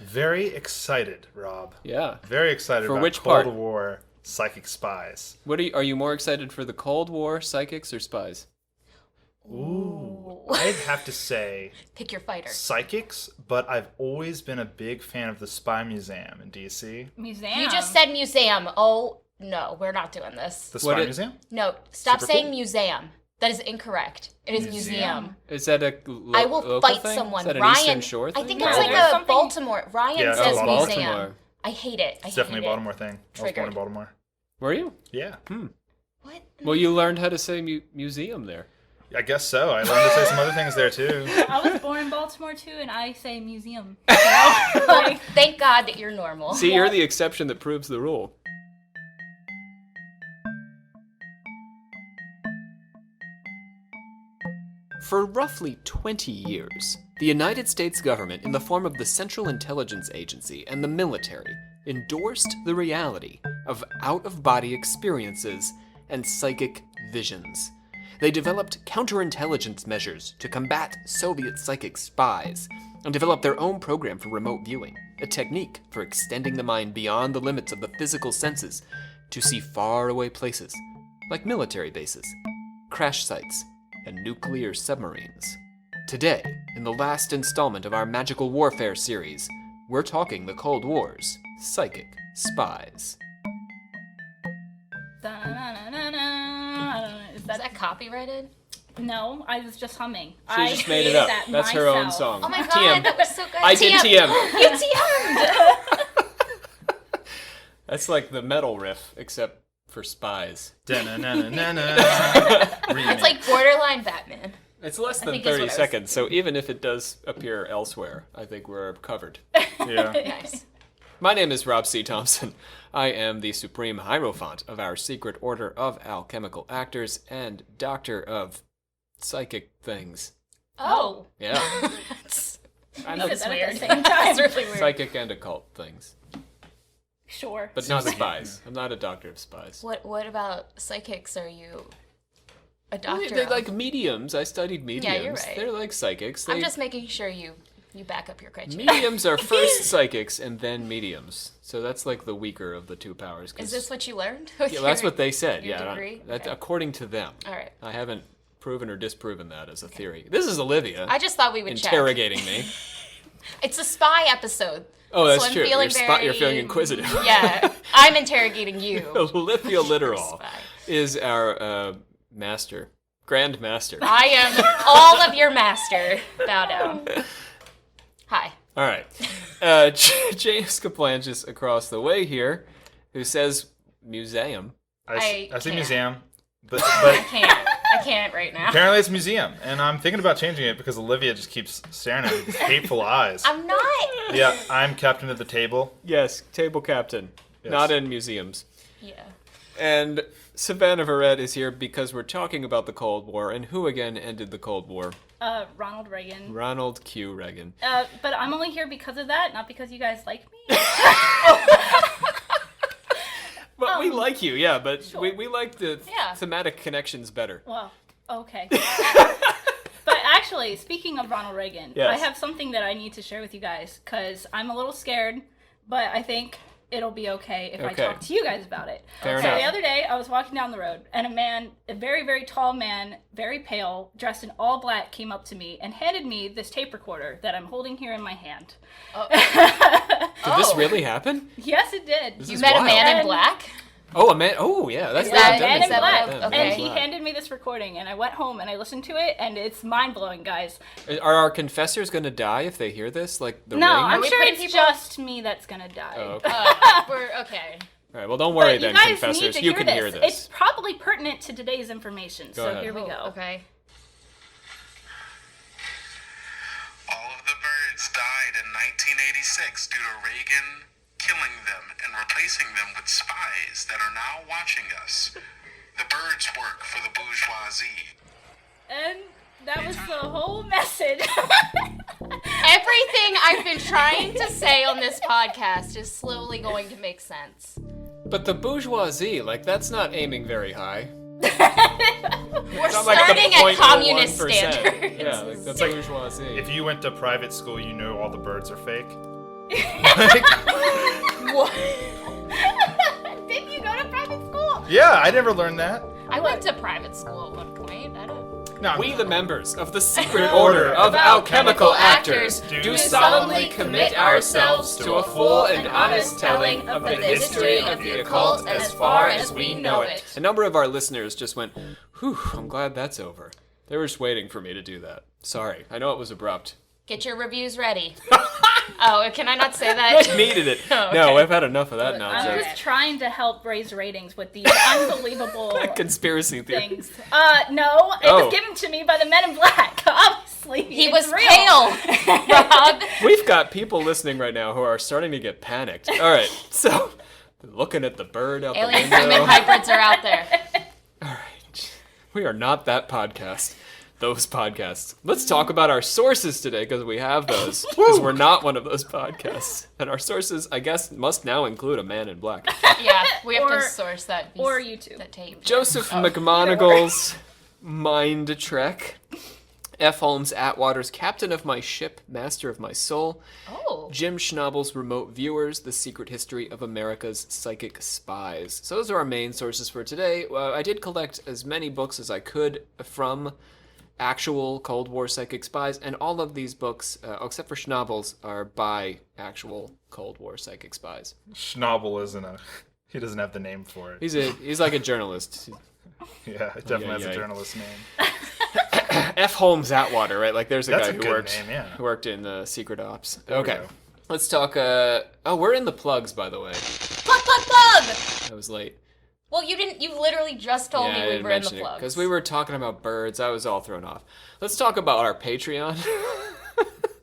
Very excited, Rob. Yeah. Very excited For about which Cold part? War psychic spies. Are you more excited for the Cold War, psychics, or spies? Ooh. I'd have to say Pick your fighter. psychics, but I've always been a big fan of the Spy Museum in DC. Museum. You just said museum. Oh, no, we're not doing this. The Spy Museum? No, stop Super saying cool. museum. That is incorrect. It is museum. Is that a I will local fight thing? someone. Is that an Ryan, Eastern Shore thing? I think No, it's like there's a something- Baltimore. Ryan Yeah, says Baltimore. museum. I hate it. It's definitely a hate Baltimore thing. I was born in Triggered. Baltimore. Were you? Yeah. What? Well, you learned how to say museum there. I guess so. I learned to say some other things there, too. I was born in Baltimore too, and I say museum. Like, Thank God that you're normal. See, you're the exception that proves the rule. For roughly 20 years, the United States government, in the form of the Central Intelligence Agency and the military, endorsed the reality of out-of-body experiences and psychic visions. They developed counterintelligence measures to combat Soviet psychic spies and developed their own program for remote viewing, a technique for extending the mind beyond the limits of the physical senses to see faraway places, like military bases, crash sites, and nuclear submarines. Today, in the last installment of our Magical Warfare series, we're talking the Cold War's psychic spies. is Is that copyrighted? No, I was just humming. She just made it up. That's her own song. Oh my God, TM. that was so good. I did TM. You TM'd. That's like the metal riff, except for spies. Da-na-na-na-na-na. It's like borderline Batman. It's less I than think is what 30 I was seconds, so even if it does appear elsewhere, I think we're covered. Yeah. Nice. My name is Rob C. Thompson. I am the Supreme Hierophant of our Secret Order of Alchemical Actors and Doctor of Psychic Things. Oh. Yeah. I know know it's that at weird. the same time. It's really weird. Psychic and occult things. Sure. But not spies. I'm not a doctor of spies. What about psychics? Are you a doctor? They're of? like mediums. I studied mediums. Yeah, you're right. They're like psychics. I'm just making sure you back up your criteria. Mediums are first psychics and then mediums. So that's like the weaker of the two powers. Is this what you learned? Yeah, that's what they said. your Yeah, degree? That's Okay. according to them. All right. I haven't proven or disproven that as a theory. This is Olivia I just thought we would check. interrogating me. It's a spy episode. Oh, that's so I'm true. Feeling You're feeling inquisitive. Yeah, I'm interrogating you. Olivia Littoral Spy. is our master, grand master. I am all of your master. Bow down. Hi. All right. James Kaplanchis across the way here, who says museum. I say can't. museum, but I can't right now. apparently it's museum, and I'm thinking about changing it because Olivia just keeps staring at me with hateful eyes. I'm not. Yeah, I'm captain of the table. Yes, table captain. Yes. Not in museums. Yeah. And Savannah Verrett is here because we're talking about the Cold War, and who again ended the Cold War? Ronald Reagan. Ronald Q. Reagan. But I'm only here because of that, not because you guys like me. But we like you, yeah, but Sure. we like the Yeah. thematic connections better. Well, okay. But actually, speaking of Ronald Reagan, Yes. I have something that I need to share with you guys, because I'm a little scared, but I think it'll be okay if I Okay. talk to you guys about it. Fair So enough. the other day, I was walking down the road, and a very, very tall man, very pale, dressed in all black, came up to me and handed me this tape recorder that I'm holding here in my hand. Did this really happen? Yes, it did. This You is met wild. a man in And- black? Oh, a man. Oh, yeah. That's the that- pandemic. Man in Is that black. what- And okay. he handed me this recording, and I went home and I listened to it, and it's mind-blowing, guys. Are our confessors going to die if they hear this? Like the No, ring? I'm we sure putting it's people- just me that's gonna die. Oh, okay. We're okay. All right, well, don't worry But then, you guys confessors. need to You hear can this. hear this. It's probably pertinent to today's information, so ahead. here we Oh, go. Okay. All of the birds died in 1986 due to Reagan killing them and replacing them with spies that are now watching us. The birds work for the bourgeoisie. And that was the whole message. Everything I've been trying to say on this podcast is slowly going to make sense. But the bourgeoisie, like, that's not aiming very high. We're It's not like the starting at communist 0.01%. standards. Yeah, like, that's like bourgeoisie. If you went to private school, you know all the birds are fake. What? Didn't you go to private school? Yeah, I never learned that. I went to private school at one point. I don't. No, We, the members of the secret order of alchemical actors, do solemnly commit ourselves to a full and honest telling of the history of the occult as far as we know it. A number of our listeners just went, whew, I'm glad that's over. They were just waiting for me to do that. Sorry, I know it was abrupt. Get your reviews ready. Oh, can I not say that? I needed it. Oh, okay. No, I've had enough of that I'm nonsense. just trying to help raise ratings with these unbelievable Conspiracy theory. things. No, it was given to me by the Men in Black. Obviously, He it's was real. pale, Rob. We've got people listening right now who are starting to get panicked. All right, so looking at the bird out Alien the human window. hybrids are out there. All right, we are not that podcast. Those podcasts. Let's talk about our sources today because we have those. Because we're not one of those podcasts, and our sources, I guess, must now include a Man in Black. Yeah, we have Or- to source that. or YouTube. That tape. Joseph McMonagle's Mind Trek. F. Holmes Atwater's Captain of My Ship, Master of My Soul. Oh. Jim Schnabel's Remote Viewers, The Secret History of America's Psychic Spies. So those are our main sources for today. I did collect as many books as I could from actual Cold War psychic spies, and all of these books, except for Schnabel's, are by actual Cold War psychic spies. Schnabel isn't a. He doesn't have the name for it. He's like a journalist. Yeah, it definitely has yeah. a journalist name. F. Holmes Atwater, right? Like there's a That's guy a who good worked name, yeah. who worked in Secret Ops. There we Okay, go. let's talk. Oh, we're in the plugs, by the way. Plug, plug, plug! I was late. Well, you didn't. You literally just told I me we didn't were in the mention it plugs. because we were talking about birds. I was all thrown off. Let's talk about our Patreon.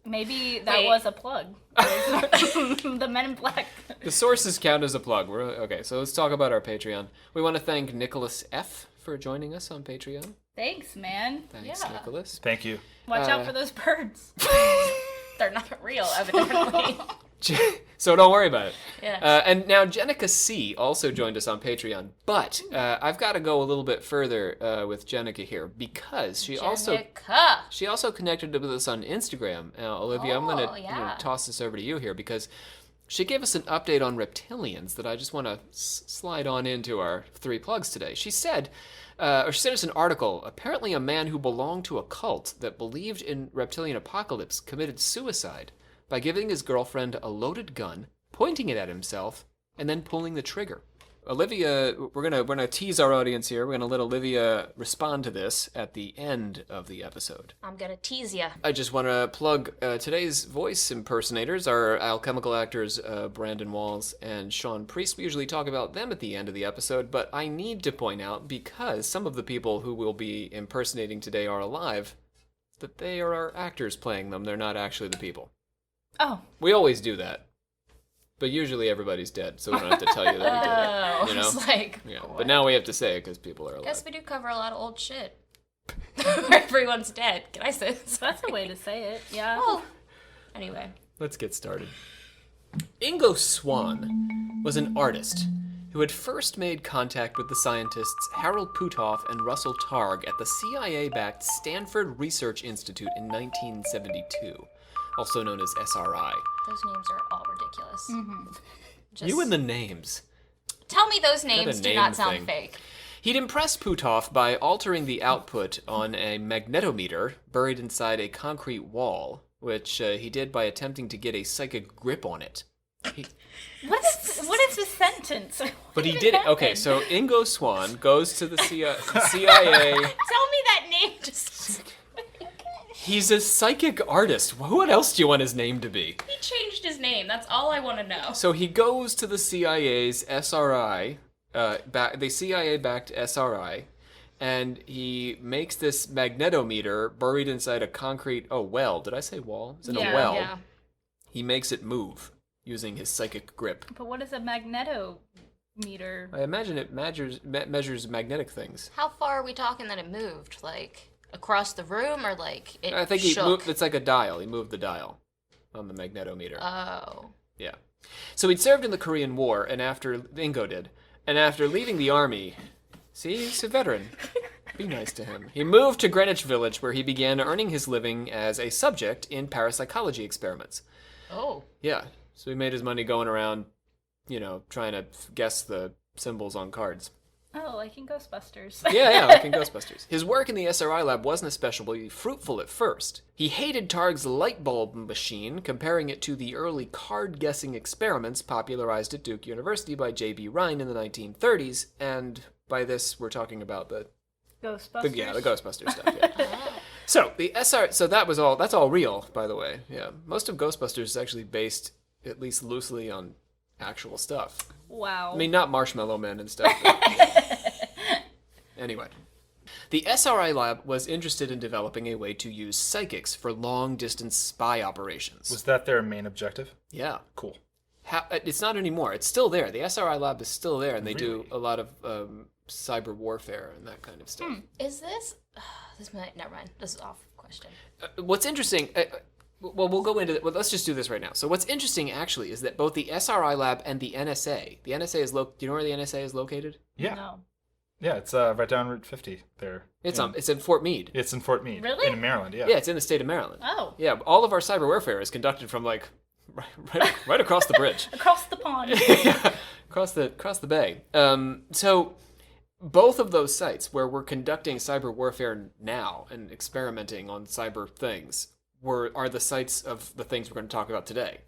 Maybe that Wait. was a plug. The Men in Black. The sources count as a plug. Okay, so let's talk about our Patreon. We want to thank Nicholas F. for joining us on Patreon. Thanks, man. Thanks, Yeah. Nicholas. Thank you. Watch out for those birds. They're not real, evidently. So don't worry about it. Yeah. And now Jenica C. also joined us on Patreon, but I've got to go a little bit further with Jenica here because she also connected with us on Instagram. Now, Olivia, I'm going to toss this over to you here because she gave us an update on reptilians that I just want to slide on into our 3 plugs today. She said, or she sent us an article. Apparently, a man who belonged to a cult that believed in reptilian apocalypse committed suicide by giving his girlfriend a loaded gun, pointing it at himself, and then pulling the trigger. Olivia, we're gonna tease our audience here. We're gonna let Olivia respond to this at the end of the episode. I'm gonna tease ya. I just want to plug today's voice impersonators, our alchemical actors Brandon Walls and Sean Priest. We usually talk about them at the end of the episode, but I need to point out, because some of the people who will be impersonating today are alive, that they are our actors playing them. They're not actually the people. Oh. We always do that. But usually everybody's dead, so we don't have to tell you that we did it. You know? It's like, Yeah. But now we have to say it because people are alive. guess we do cover a lot of old shit. Everyone's dead. Can I say this? That's a way to say it. Yeah. Well, anyway. Let's get started. Ingo Swann was an artist who had first made contact with the scientists Harold Puthoff and Russell Targ at the CIA-backed Stanford Research Institute in 1972, also known as SRI. Those names are all ridiculous. Just You and the names. tell me those Got names a do name not sound thing. fake. He'd impressed Puthoff by altering the output on a magnetometer buried inside a concrete wall, which he did by attempting to get a psychic grip on it. What is this sentence? But he did it. Okay, so Ingo Swann goes to the CIA. Tell me that name just... He's a psychic artist. What else do you want his name to be? He changed his name. That's all I want to know. So he goes to the CIA's SRI, the CIA-backed SRI, and he makes this magnetometer buried inside a concrete... Oh, well. Did I say wall? It's in a well. Yeah. He makes it move using his psychic grip. But what is a magnetometer? I imagine it measures magnetic things. How far are we talking that it moved? Like, across the room or like it I think shook? he moved. It's like a dial. He moved the dial on the magnetometer. Oh. Yeah. So he'd served in the Korean War, and after Ingo did, and after leaving the army, see, he's a veteran. Be nice to him. He moved to Greenwich Village, where he began earning his living as a subject in parapsychology experiments. Oh. Yeah. So he made his money going around, trying to guess the symbols on cards. Oh, like in Ghostbusters. Yeah, like in Ghostbusters. His work in the SRI lab wasn't especially fruitful at first. He hated Targ's light bulb machine, comparing it to the early card-guessing experiments popularized at Duke University by J.B. Rhine in the 1930s, and by this we're talking about the Ghostbusters? the Ghostbusters stuff, yeah. So, that's all real, by the way, yeah. Most of Ghostbusters is actually based, at least loosely, on actual stuff. Wow. I mean, not Marshmallow Men and stuff. Anyway. The SRI lab was interested in developing a way to use psychics for long-distance spy operations. Was that their main objective? Yeah. Cool. It's not anymore. It's still there. The SRI lab is still there, and they do Really? a lot of cyber warfare and that kind of stuff. Is this? Never mind. This is off question. What's interesting... well, we'll go into it. Well, let's just do this right now. So what's interesting, actually, is that both the SRI lab and the NSA... The NSA is... Do you know where the NSA is located? Yeah. No. Yeah, it's right down Route 50 there. It's in Fort Meade. It's in Fort Meade. Really? In Maryland, yeah. Yeah, it's in the state of Maryland. Oh. Yeah, all of our cyber warfare is conducted from, like, right across the bridge. Across the pond. Yeah, across the bay. So both of those sites where we're conducting cyber warfare now and experimenting on cyber things are the sites of the things we're going to talk about today.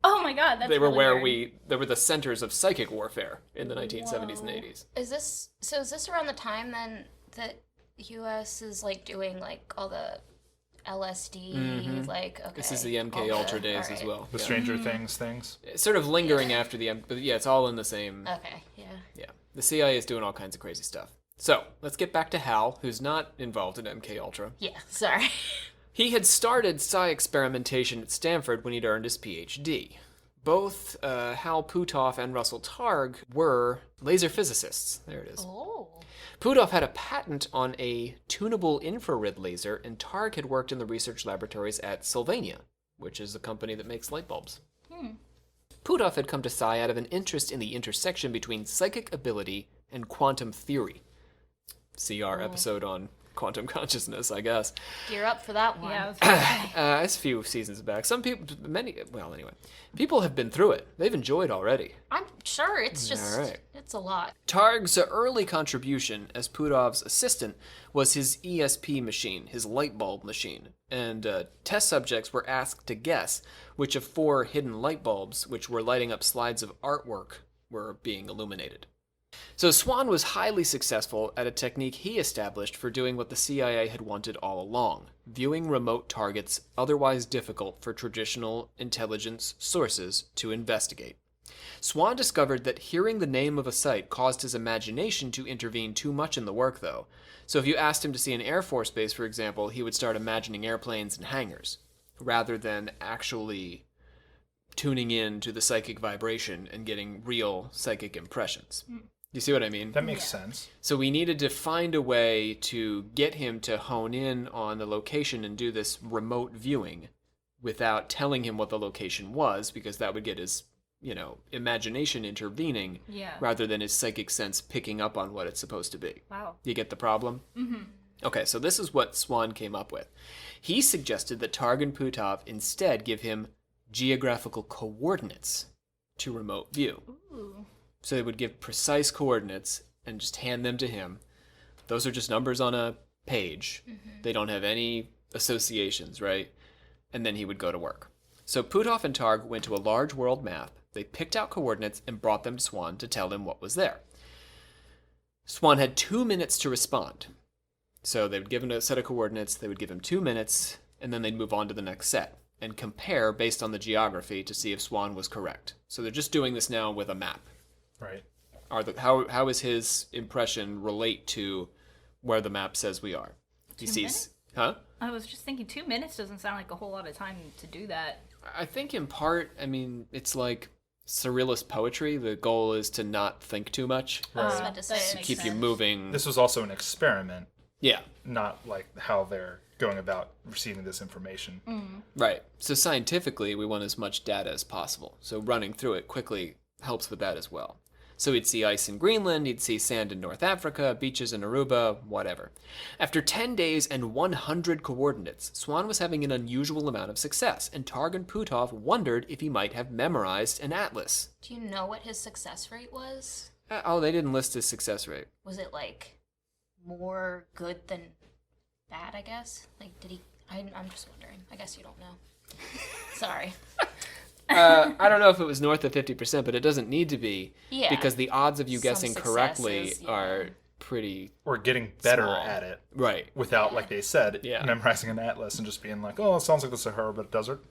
Oh my god, that's They were really where weird. they were the centers of psychic warfare in the 1970s and 80s. Is this around the time then that U.S. is like doing like all the LSD like okay? This is the MK all Ultra the- days all as right. well. The Yeah. Stranger things. It's sort of lingering after but yeah, it's all in the same. Okay, yeah. Yeah, the CIA is doing all kinds of crazy stuff. So let's get back to Hal, who's not involved in MK Ultra. Yeah, sorry. He had started psi experimentation at Stanford when he'd earned his PhD. Both Hal Puthoff and Russell Targ were laser physicists. There it is. Oh. Puthoff had a patent on a tunable infrared laser, and Targ had worked in the research laboratories at Sylvania, which is a company that makes light bulbs. Puthoff had come to psi out of an interest in the intersection between psychic ability and quantum theory. See our episode on quantum consciousness, I guess. Gear up for that one. Yeah, I was gonna say. It's a few seasons back. People have been through it. They've enjoyed already. I'm sure it's just All right. it's a lot. Targ's early contribution as Puthoff's assistant was his ESP machine, his light bulb machine, and test subjects were asked to guess which of 4 hidden light bulbs, which were lighting up slides of artwork, were being illuminated. So Swan was highly successful at a technique he established for doing what the CIA had wanted all along, viewing remote targets otherwise difficult for traditional intelligence sources to investigate. Swan discovered that hearing the name of a site caused his imagination to intervene too much in the work, though. So if you asked him to see an Air Force base, for example, he would start imagining airplanes and hangars, rather than actually tuning in to the psychic vibration and getting real psychic impressions. You see what I mean? That makes sense. So we needed to find a way to get him to hone in on the location and do this remote viewing without telling him what the location was, because that would get his, imagination intervening Yeah. rather than his psychic sense picking up on what it's supposed to be. Wow. You get the problem? Mm-hmm. Okay, so this is what Swan came up with. He suggested that Targ and Puthoff instead give him geographical coordinates to remote view. Ooh. So they would give precise coordinates and just hand them to him. Those are just numbers on a page. They don't have any associations, right? And then he would go to work. So Puthoff and Targ went to a large world map. They picked out coordinates and brought them to Swan to tell him what was there. Swan had 2 minutes to respond. So they would give him a set of coordinates, they would give him 2 minutes, and then they'd move on to the next set and compare based on the geography to see if Swan was correct. So they're just doing this now with a map. Right. How is his impression relate to where the map says we are? He 2 sees, minutes? huh? I was just thinking 2 minutes doesn't sound like a whole lot of time to do that. I think in part, it's like surrealist poetry. The goal is to not think too much, I was about to say, that it makes keep you sense. moving. This was also an experiment, Yeah, not like how they're going about receiving this information. right. So scientifically, we want as much data as possible. So running through it quickly helps with that as well. So he'd see ice in Greenland, he'd see sand in North Africa, beaches in Aruba, whatever. After 10 days and 100 coordinates, Swan was having an unusual amount of success, and Targ and Puthoff wondered if he might have memorized an atlas. Do you know what his success rate was? They didn't list his success rate. Was it like more good than bad, I guess? Like, did he... I'm just wondering. I guess you don't know. Sorry. I don't know if it was north of 50%, but it doesn't need to be. Yeah. Because the odds of you Some guessing correctly successes, yeah. are pretty... Or getting better Small. at it. Right. Without, like they said, Yeah. memorizing an atlas and just being like, oh, it sounds like the Sahara, but a desert.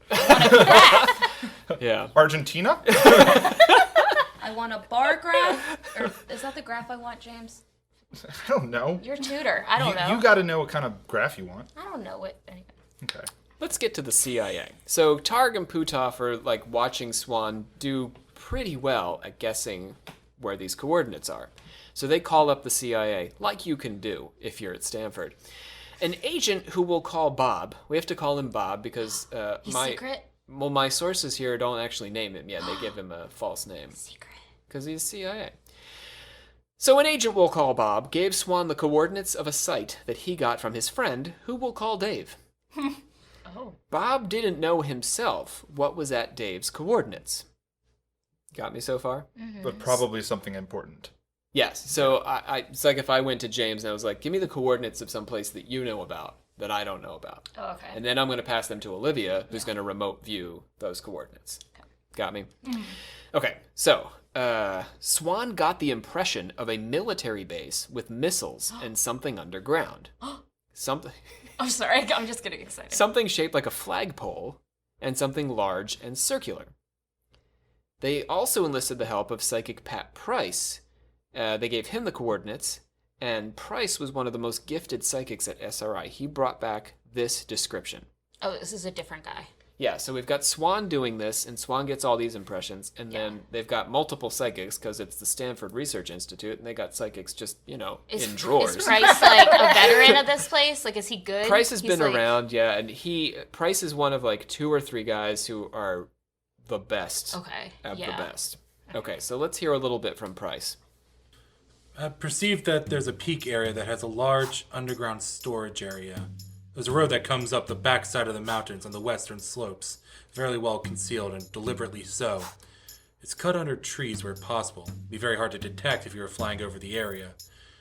Yeah. Argentina? I want a bar graph? Or is that the graph I want, James? I don't know. You're tutor. I don't know. You got to know what kind of graph you want. I don't know what... Anyway. Okay. Let's get to the CIA. So Targ and Puthoff are like watching Swan do pretty well at guessing where these coordinates are. So they call up the CIA, like you can do if you're at Stanford. An agent who we'll call Bob. We have to call him Bob because He's secret? my sources here don't actually name him. Yeah, they give him a false name. Secret. Because he's CIA. So an agent we'll call Bob gave Swan the coordinates of a site that he got from his friend, who we'll call Dave. Oh. Bob didn't know himself what was at Dave's coordinates. Got me so far? But probably something important. Yes. So it's like if I went to James and I was like, give me the coordinates of some place that you know about that I don't know about. Oh, okay. And then I'm going to pass them to Olivia, who's going to remote view those coordinates. Okay. Got me? Okay. So Swan got the impression of a military base with missiles and something underground. Something... I'm sorry. I'm just getting excited. Something shaped like a flagpole, and something large and circular. They also enlisted the help of psychic Pat Price. They gave him the coordinates, and Price was one of the most gifted psychics at SRI. He brought back this description. Oh, this is a different guy. Yeah, so we've got Swan doing this, and Swan gets all these impressions, and then they've got multiple psychics, because it's the Stanford Research Institute, and they got psychics just, in drawers. Is Price like a veteran of this place? Like, is he good? Price has been like... around, yeah, and Price is one of like 2 or 3 guys who are the best of the best. Okay, so let's hear a little bit from Price. I perceive that there's a peak area that has a large underground storage area. There's a road that comes up the backside of the mountains on the western slopes, fairly well concealed and deliberately so. It's cut under trees where possible. It'd be very hard to detect if you were flying over the area.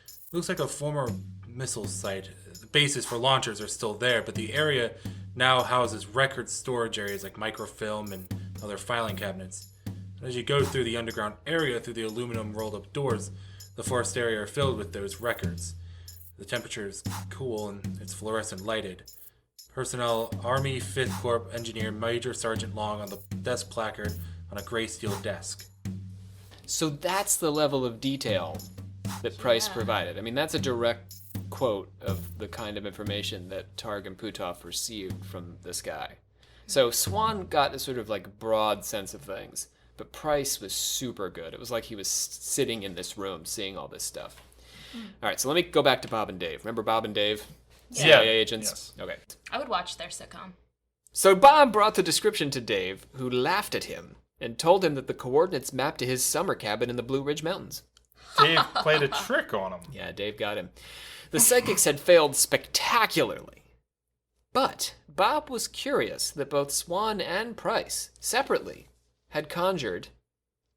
It looks like a former missile site. The bases for launchers are still there, but the area now houses record storage areas like microfilm and other filing cabinets. And as you go through the underground area through the aluminum rolled-up doors, the forest area are filled with those records. The temperature is cool and it's fluorescent lighted. Personnel, Army 5th Corps Engineer Major Sergeant Long on the desk placard on a gray steel desk. So that's the level of detail that Price provided. I mean, that's a direct quote of the kind of information that Targ and Puthoff received from this guy. So Swan got a sort of like broad sense of things, but Price was super good. It was like he was sitting in this room seeing all this stuff. All right, so let me go back to Bob and Dave. Remember Bob and Dave? CIA agents? Yes. Okay. I would watch their sitcom. So Bob brought the description to Dave, who laughed at him and told him that the coordinates mapped to his summer cabin in the Blue Ridge Mountains. Dave played a trick on him. Yeah, Dave got him. The psychics had failed spectacularly. But Bob was curious that both Swan and Price, separately, had conjured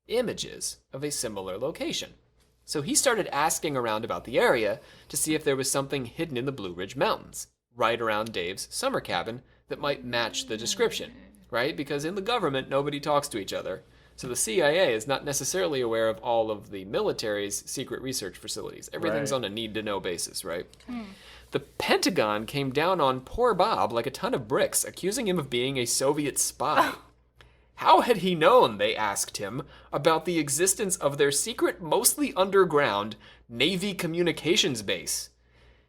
images of a similar location. So he started asking around about the area to see if there was something hidden in the Blue Ridge Mountains, right around Dave's summer cabin, that might match the description, right? Because in the government, nobody talks to each other. So the CIA is not necessarily aware of all of the military's secret research facilities. Everything's on a need-to-know basis, right? The Pentagon came down on poor Bob like a ton of bricks, accusing him of being a Soviet spy. How had he known, they asked him, about the existence of their secret, mostly underground, Navy communications base?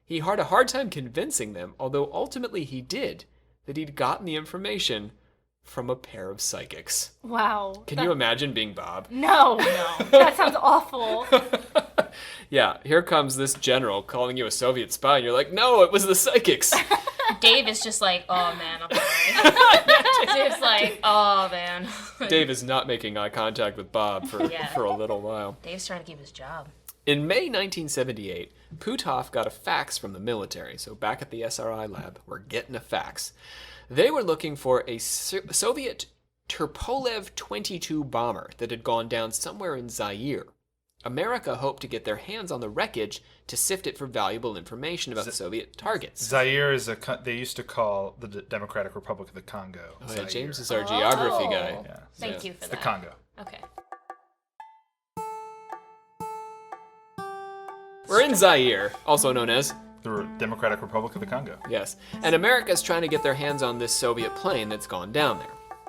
He had a hard time convincing them, although ultimately he did, that he'd gotten the information from a pair of psychics. Wow. Can you imagine being Bob? No. That sounds awful. Yeah, here comes this general calling you a Soviet spy, and you're like, no, it was the psychics. Dave is just like, oh man, I'm sorry. Dave's like, oh man. Dave is not making eye contact with Bob for a little while. Dave's trying to keep his job. In May 1978, Puthoff got a fax from the military. So back at the SRI lab, we're getting a fax. They were looking for a Soviet Tupolev 22 bomber that had gone down somewhere in Zaire. America hoped to get their hands on the wreckage to sift it for valuable information about the Soviet targets. Zaire is they used to call the Democratic Republic of the Congo. Oh, yeah, Zaire. James is our geography guy. Yeah. Thank you for It's that. the Congo. Okay. We're in Zaire, also known as... The Democratic Republic of the Congo. Yes. And America's trying to get their hands on this Soviet plane that's gone down there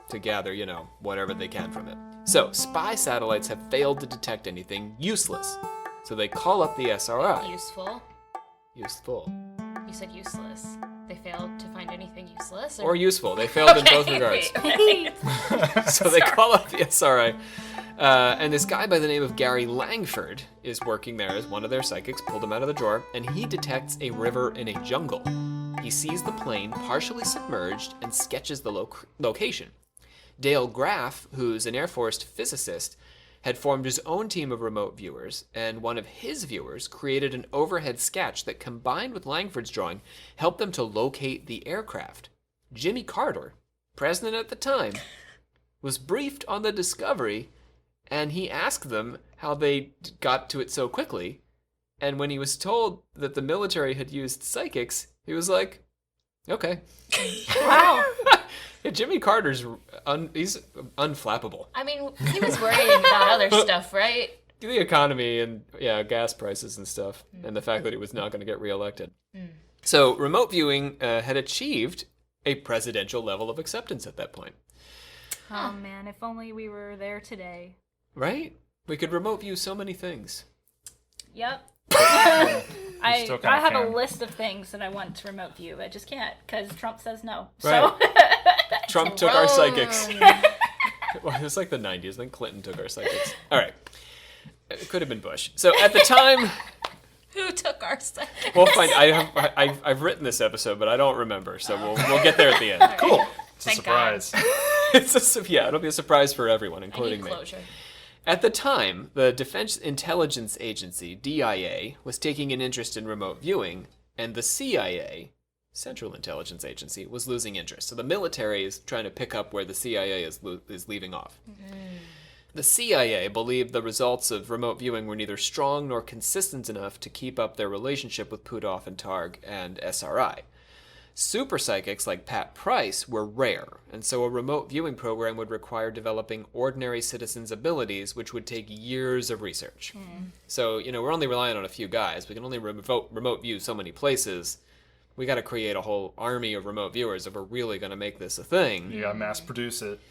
to gather, whatever they can from it. So, spy satellites have failed to detect anything useless. So they call up the SRI. Useful. Useful. You said useless. They failed to find anything useless? Or useful. They failed in both regards. So they call up the SRI. And this guy by the name of Gary Langford is working there as one of their psychics, pulled him out of the drawer, and he detects a river in a jungle. He sees the plane partially submerged and sketches the location. Dale Graff, who's an Air Force physicist, had formed his own team of remote viewers, and one of his viewers created an overhead sketch that, combined with Langford's drawing, helped them to locate the aircraft. Jimmy Carter, president at the time, was briefed on the discovery, and he asked them how they got to it so quickly. And when he was told that the military had used psychics, he was like, okay. Wow. Yeah, Jimmy Carter's he's unflappable. I mean, he was worrying about other stuff, right? The economy and gas prices and stuff, and the fact that he was not going to get reelected. So remote viewing had achieved a presidential level of acceptance at that point. Oh man, if only we were there today. Right? We could remote view so many things. Yep. I still kinda I have can. a list of things that I want to remote view. I just can't because Trump says no. Right. So Trump took our psychics. Well, it was like the 90s. Then Clinton took our psychics. All right. It could have been Bush. So at the time, Who took our second? we'll find. I've written this episode, but I don't remember. So we'll get there at the end. Cool. It's a Thank God. surprise. It'll be a surprise for everyone, I including need me. closure. At the time, the Defense Intelligence Agency, DIA, was taking an interest in remote viewing, and the CIA, Central Intelligence Agency, was losing interest. So the military is trying to pick up where the CIA is leaving off. The CIA believed the results of remote viewing were neither strong nor consistent enough to keep up their relationship with Puthoff and Targ and SRI. Super psychics like Pat Price were rare, and so a remote viewing program would require developing ordinary citizens' abilities, which would take years of research. So, we're only relying on a few guys. We can only remote view so many places. We got to create a whole army of remote viewers if we're really going to make this a thing. You gotta mass produce it.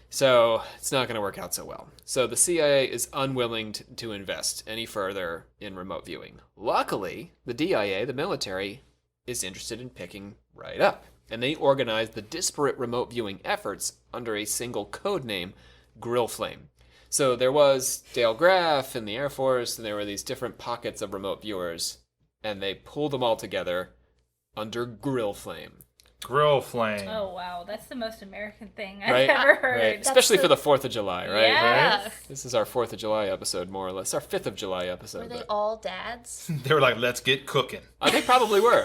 So it's not going to work out so well. So the CIA is unwilling to invest any further in remote viewing. Luckily, the DIA, the military, is interested in picking right up. And they organized the disparate remote viewing efforts under a single code name, Grillflame. So there was Dale Graff in the Air Force, and there were these different pockets of remote viewers, and they pulled them all together under Grillflame. Grillflame. oh wow, that's the most American thing I've Right? ever heard. Right. Especially for the 4th of July, right? Yeah. This is our 4th of July episode, more or less. Our 5th of July episode. Were they but- all dads? They were like, let's get cooking. They probably were.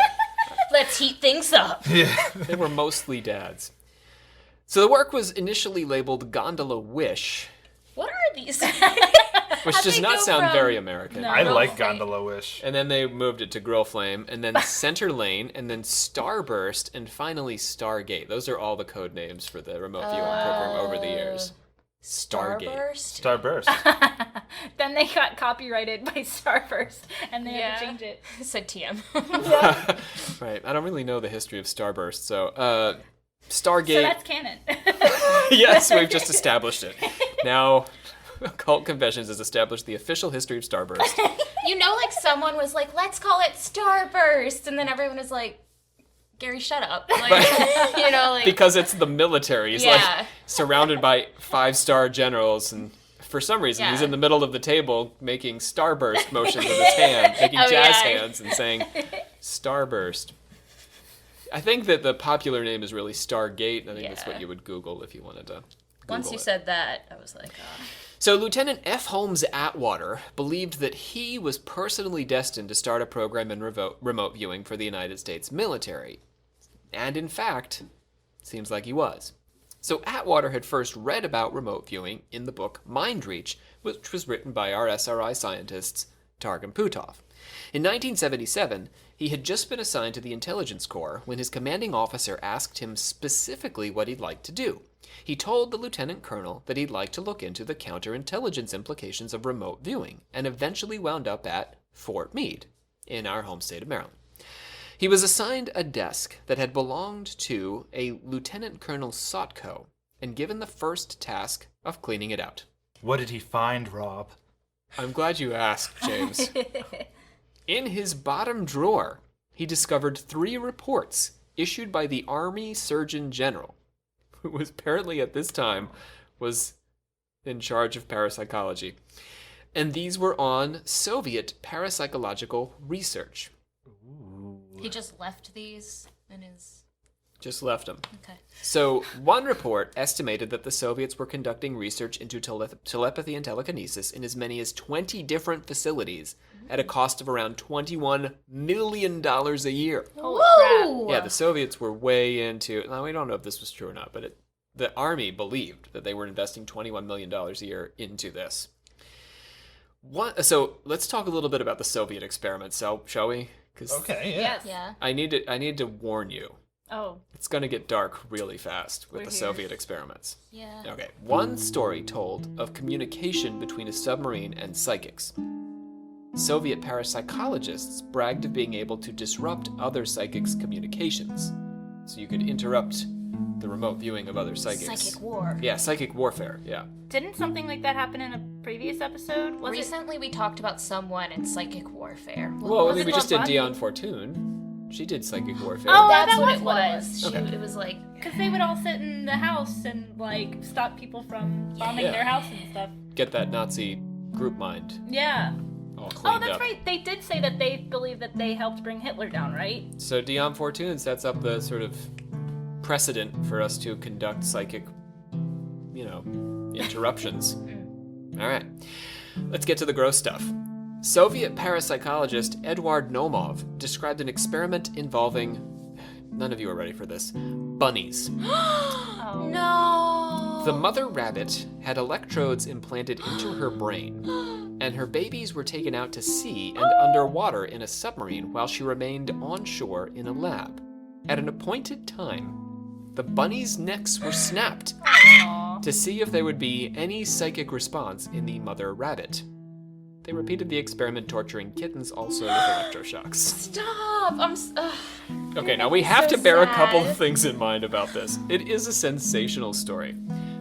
Let's heat things up. They were mostly dads. So the work was initially labeled Gondola Wish, What are these? which How'd does they not go sound from- very American. No. I like Grillflame. Gondola Wish. And then they moved it to Grillflame, and then Center Lane, and then Starburst, and finally Stargate. Those are all the code names for the remote viewing program over the years. Stargate. Starburst? Starburst. Then they got copyrighted by Starburst, and they had to Yeah. change it. Said TM. Right. I don't really know the history of Starburst, so Stargate. So that's canon. Yes, we've just established it. Now, Occult Confessions has established the official history of Starburst. Like someone was like, let's call it Starburst. And then everyone was like, Gary, shut up. Like, like. Because it's the military. He's like Yeah. surrounded by 5-star generals, and for some reason he's Yeah. in the middle of the table making starburst motions with his hand, making Oh, jazz yeah. hands and saying Starburst. I think that the popular name is really Stargate. I think that's what Yeah. you would Google if you wanted to Once Google you it. said that, I was like, So Lieutenant F. Holmes Atwater believed that he was personally destined to start a program in remote viewing for the United States military. And in fact, seems like he was. So Atwater had first read about remote viewing in the book Mind Reach, which was written by our SRI scientists, Targum Putov. In 1977, he had just been assigned to the Intelligence Corps when his commanding officer asked him specifically what he'd like to do. He told the lieutenant colonel that he'd like to look into the counterintelligence implications of remote viewing, and eventually wound up at Fort Meade, in our home state of Maryland. He was assigned a desk that had belonged to a Lieutenant Colonel Sotko, and given the first task of cleaning it out. What did he find, Rob? I'm glad you asked, James. In his bottom drawer, he discovered 3 reports issued by the Army Surgeon General, who was apparently at this time was in charge of parapsychology. And these were on Soviet parapsychological research. he just left these in his. Just left them. Okay. So, one report estimated that the Soviets were conducting research into telepathy and telekinesis in as many as 20 different facilities at a cost of around $21 million a year. Holy crap. Whoa! Yeah, the Soviets were way into. Now, we don't know if this was true or not, but the Army believed that they were investing $21 million a year into this. So, let's talk a little bit about the Soviet experiment, shall we? 'Cause Okay, yeah. Yes. Yeah. I need to warn you. Oh. It's going to get dark really fast with We're the here. Soviet experiments. Yeah. Okay, one story told of communication between a submarine and psychics. Soviet parapsychologists bragged of being able to disrupt other psychics' communications. So you could interrupt the remote viewing of other psychics. Psychic war. Yeah, psychic warfare, yeah. Didn't something like that happen in a previous episode? Was it? Recently, we talked about someone in psychic warfare. Well, I was mean, it we just did Bob Dion Fortune. She did psychic warfare. Oh, That's that what was it what it was. Okay. It was like. Because they would all sit in the house and, like, stop people from bombing Yeah. their house and stuff. Get that Nazi group mind Yeah. all Oh, cleaned that's up. right. They did say that they believe that they helped bring Hitler down, right? So Dion Fortune sets up the sort of precedent for us to conduct psychic, interruptions. All right, let's get to the gross stuff. Soviet parapsychologist Eduard Nomov described an experiment involving, none of you are ready for this, bunnies. Oh. No. The mother rabbit had electrodes implanted into her brain, and her babies were taken out to sea and underwater in a submarine while she remained on shore in a lab. At an appointed time, the bunnies' necks were snapped Aw. to see if there would be any psychic response in the mother rabbit. They repeated the experiment torturing kittens also with electroshocks. Stop. Okay, now we have So to bear a couple sad. of things in mind about this. It is a sensational story,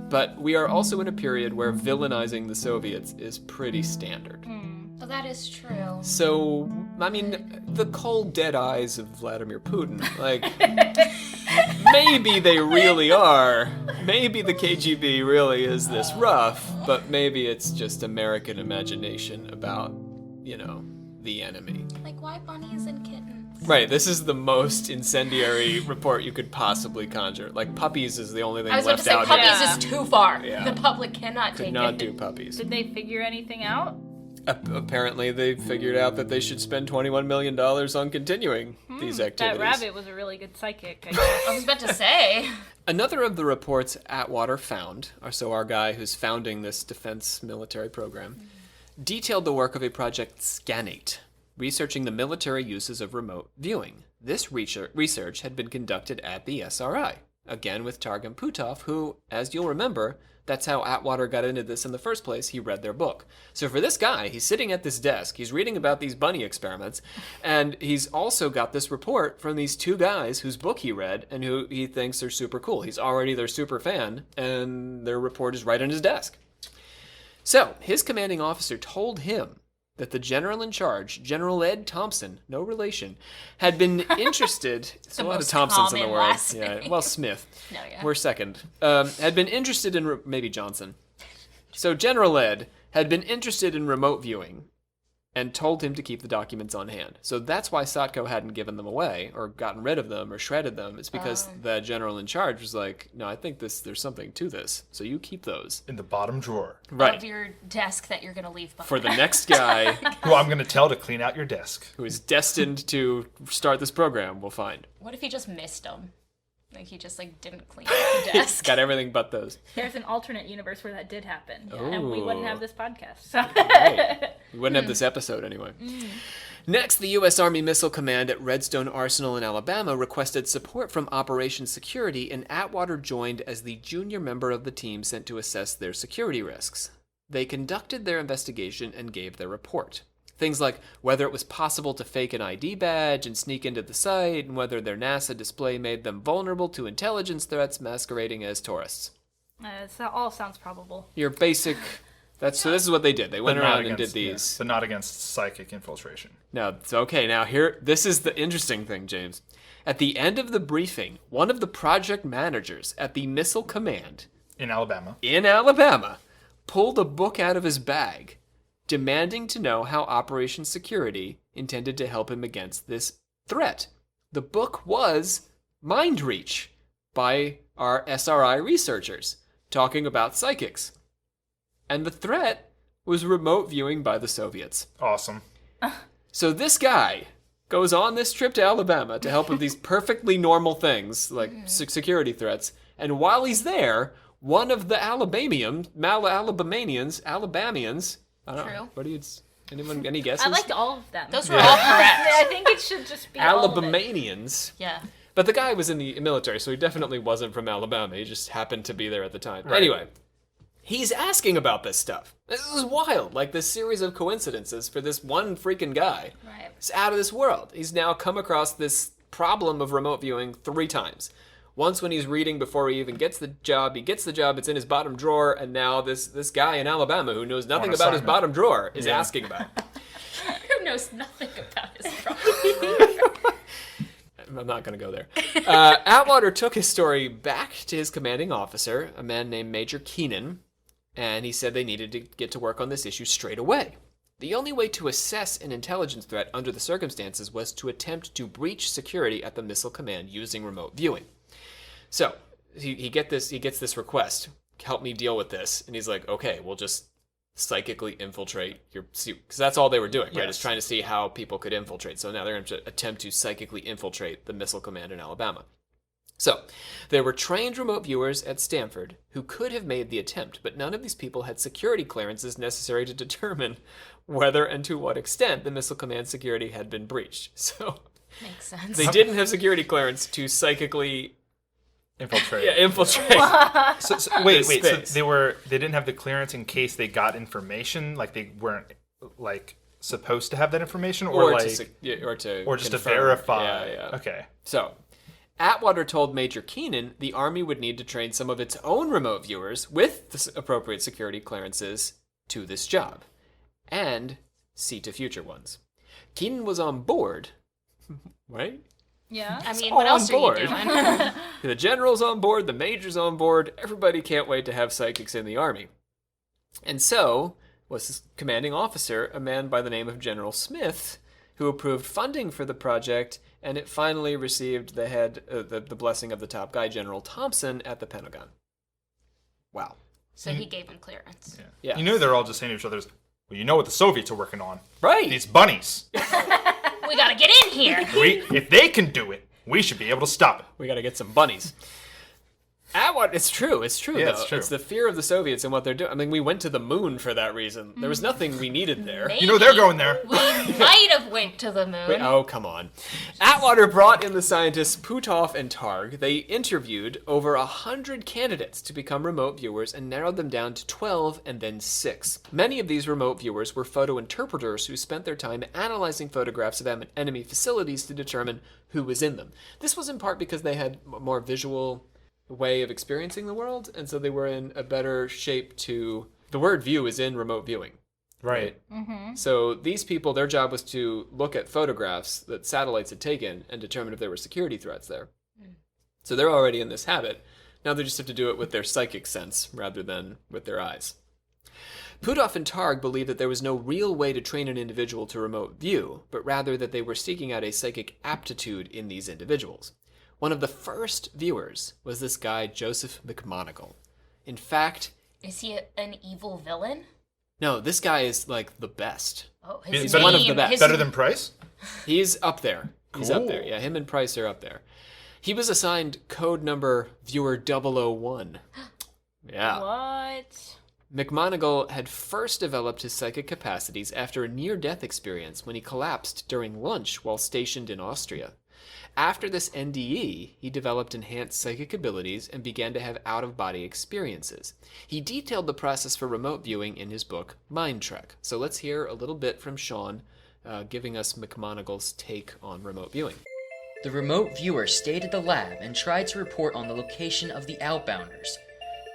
but we are also in a period where villainizing the Soviets is pretty standard. Oh, that is true. So, I mean, the cold dead eyes of Vladimir Putin, like, maybe they really are. Maybe the KGB really is this rough, but maybe it's just American imagination about, the enemy. Like, why bunnies and kittens? Right, this is the most incendiary report you could possibly conjure. Like, puppies is the only thing I was about left to say out puppies here. Yeah. is too far. Yeah. The public cannot Could take not it. do puppies. Did they figure anything out? Apparently, they figured out that they should spend $21 million on continuing these activities. That rabbit was a really good psychic, I guess. I was about to say. Another of the reports Atwater found, so our guy who's founding this defense military program, detailed the work of a Project Stargate, researching the military uses of remote viewing. This research had been conducted at the SRI, again with Targum Putov, who, as you'll remember, that's how Atwater got into this in the first place. He read their book. So for this guy, he's sitting at this desk, he's reading about these bunny experiments, and he's also got this report from these 2 guys whose book he read and who he thinks are super cool. He's already their super fan, and their report is right on his desk. So his commanding officer told him that the general in charge, General Ed Thompson, no relation, had been interested. There's a lot of most Thompsons in the common world. last Yeah, name. well, Smith. No, yeah. We're second. Had been interested in maybe Johnson. So General Ed had been interested in remote viewing, and told him to keep the documents on hand. So that's why Satko hadn't given them away or gotten rid of them or shredded them. It's because the general in charge was like, no, I think there's something to this. So you keep those. In the bottom drawer. Right. Of your desk that you're going to leave behind. For the next guy Who I'm going to tell to clean out your desk. who is destined to start this program, we'll find. What if he just missed them? Like, he just, like, didn't clean up the desk. Got everything but those. There's an alternate universe where that did happen, and we wouldn't have this podcast. So. Right. We wouldn't have this episode anyway. Next, the U.S. Army Missile Command at Redstone Arsenal in Alabama requested support from Operation Security, and Atwater joined as the junior member of the team sent to assess their security risks. They conducted their investigation and gave their report. Things like whether it was possible to fake an ID badge and sneak into the site, and whether their NASA display made them vulnerable to intelligence threats masquerading as tourists. That all sounds probable. Your basic... So this is what they did. They went But not around and did against- these. But not against psychic infiltration. Now, okay, now here, this is the interesting thing, James. At the end of the briefing, one of the project managers at the Missile Command In Alabama. in Alabama pulled a book out of his bag, demanding to know how Operation Security intended to help him against this threat. The book was Mind Reach by our SRI researchers, talking about psychics. And the threat was remote viewing by the Soviets. Awesome. So this guy goes on this trip to Alabama to help with these perfectly normal things, like security threats, and while he's there, one of the Alabamians, I don't know, True. what do you, anyone, any guesses? I liked all of them. Those were all correct. I think it should just be all of it. Alabamanians. Yeah. But the guy was in the military, so he definitely wasn't from Alabama. He just happened to be there at the time. Right. Anyway, he's asking about this stuff. This is wild. Like this series of coincidences for this one freaking guy. Right. It's out of this world. He's now come across this problem of remote viewing 3 times. Once when he's reading before he even gets the job, it's in his bottom drawer, and now this guy in Alabama who knows nothing On about his assignment. bottom drawer is asking about it. Who knows nothing about his problem? I'm not going to go there. Atwater took his story back to his commanding officer, a man named Major Keenan, and he said they needed to get to work on this issue straight away. The only way to assess an intelligence threat under the circumstances was to attempt to breach security at the Missile Command using remote viewing. So he gets this request, help me deal with this, and he's like, okay, we'll just psychically infiltrate your suit, because that's all they were doing, right? Yes. Is trying to see how people could infiltrate. So now they're going to attempt to psychically infiltrate the Missile Command in Alabama. So there were trained remote viewers at Stanford who could have made the attempt, but none of these people had security clearances necessary to determine whether and to what extent the Missile Command security had been breached. So Makes sense. they didn't have security clearance to psychically Infiltrate. infiltrate. So, wait. So Space. they didn't have the clearance in case they got information, like they weren't like supposed to have that information, or like, or to or just to confirm. verify. Yeah. Okay. So, Atwater told Major Keenan the Army would need to train some of its own remote viewers with the appropriate security clearances to this job, and see to future ones. Keenan was on board, right? Yeah. I mean, all what else on board. are you doing? The general's on board, the major's on board, everybody can't wait to have psychics in the Army. And so was his commanding officer, a man by the name of General Smith, who approved funding for the project, and it finally received the blessing of the top guy, General Thompson, at the Pentagon. Wow. So he gave him clearance. Yeah. You know they're all just saying to each other, well, you know what the Soviets are working on. Right. These bunnies. We gotta get in here. If they can do it, we should be able to stop it. We got to get some bunnies. It's true. Yeah, though. it's true. It's the fear of the Soviets and what they're doing. I mean, we went to the moon for that reason. There was nothing we needed there. You know they're going there. We might have went to the moon. Wait, oh, come on. Atwater brought in the scientists Puthoff and Targ. They interviewed over 100 candidates to become remote viewers and narrowed them down to 12 and then 6. Many of these remote viewers were photo interpreters who spent their time analyzing photographs of enemy facilities to determine who was in them. This was in part because they had a more visual way of experiencing the world, and so they were in a better shape to... The word view is in remote viewing. Right. So these people, their job was to look at photographs that satellites had taken and determine if there were security threats there. So they're already in this habit. Now they just have to do it with their psychic sense rather than with their eyes. Pudov and Targ believed that there was no real way to train an individual to remote view, but rather that they were seeking out a psychic aptitude in these individuals. One of the first viewers was this guy, Joseph McMoneagle. In fact... Is he an evil villain? No, this guy is, like, the best. Oh, He's one of the best. Better than Price? He's up there. He's up there. Cool. Yeah, him and Price are up there. He was assigned code number viewer 001. Yeah. What? McMoneagle had first developed his psychic capacities after a near-death experience when he collapsed during lunch while stationed in Austria. After this NDE, he developed enhanced psychic abilities and began to have out-of-body experiences. He detailed the process for remote viewing in his book, Mind Trek. So let's hear a little bit from Sean, giving us McMoneagle's take on remote viewing. The remote viewer stayed at the lab and tried to report on the location of the outbounders.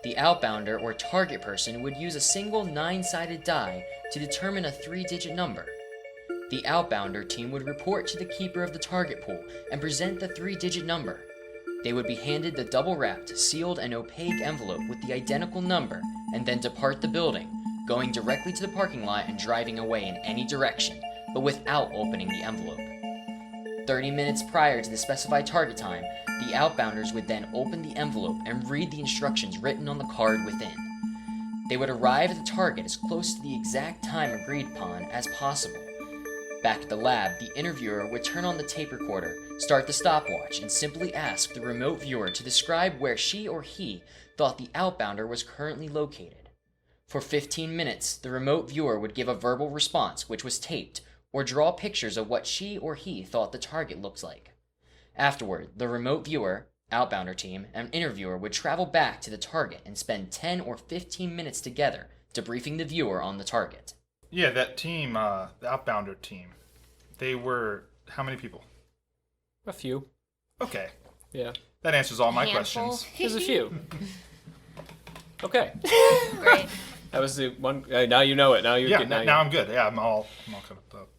The outbounder or target person would use a single 9-sided die to determine a 3-digit number. The outbounder team would report to the keeper of the target pool and present the 3-digit number. They would be handed the double-wrapped, sealed, and opaque envelope with the identical number and then depart the building, going directly to the parking lot and driving away in any direction, but without opening the envelope. 30 minutes prior to the specified target time, the outbounders would then open the envelope and read the instructions written on the card within. They would arrive at the target as close to the exact time agreed upon as possible. Back at the lab, the interviewer would turn on the tape recorder, start the stopwatch, and simply ask the remote viewer to describe where she or he thought the outbounder was currently located. For 15 minutes, the remote viewer would give a verbal response, which was taped, or draw pictures of what she or he thought the target looked like. Afterward, the remote viewer, outbounder team, and interviewer would travel back to the target and spend 10 or 15 minutes together, debriefing the viewer on the target. Yeah, that team, the Outbounder team, they were how many people? A few. Okay, Yeah. that answers all my Handful. questions. There's a few. Okay. Great. That was the one. Now you know it. Now you're Yeah, good. now I'm good. Yeah, I'm all caught up.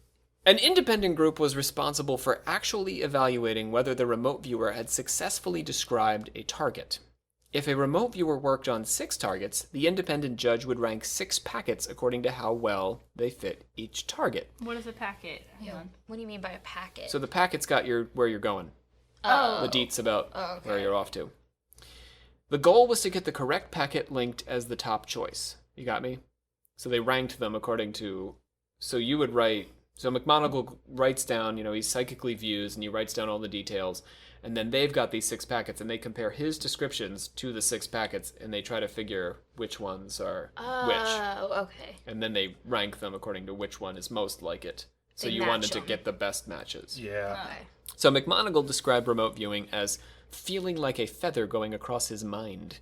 An independent group was responsible for actually evaluating whether the remote viewer had successfully described a target. If a remote viewer worked on 6 targets, the independent judge would rank 6 packets according to how well they fit each target. What is a packet? Hang on. What do you mean by a packet? So the packet's got where you're going. Oh. The deets about okay. where you're off to. The goal was to get the correct packet linked as the top choice. You got me? So they ranked them according to... So you would write... So McMoneagle writes down, he psychically views, and he writes down all the details. And then they've got these 6 packets, and they compare his descriptions to the 6 packets, and they try to figure which ones are which. Oh, okay. And then they rank them according to which one is most like it. So They you match wanted to them. get the best matches. Yeah. Okay. So McMoneagle described remote viewing as feeling like a feather going across his mind.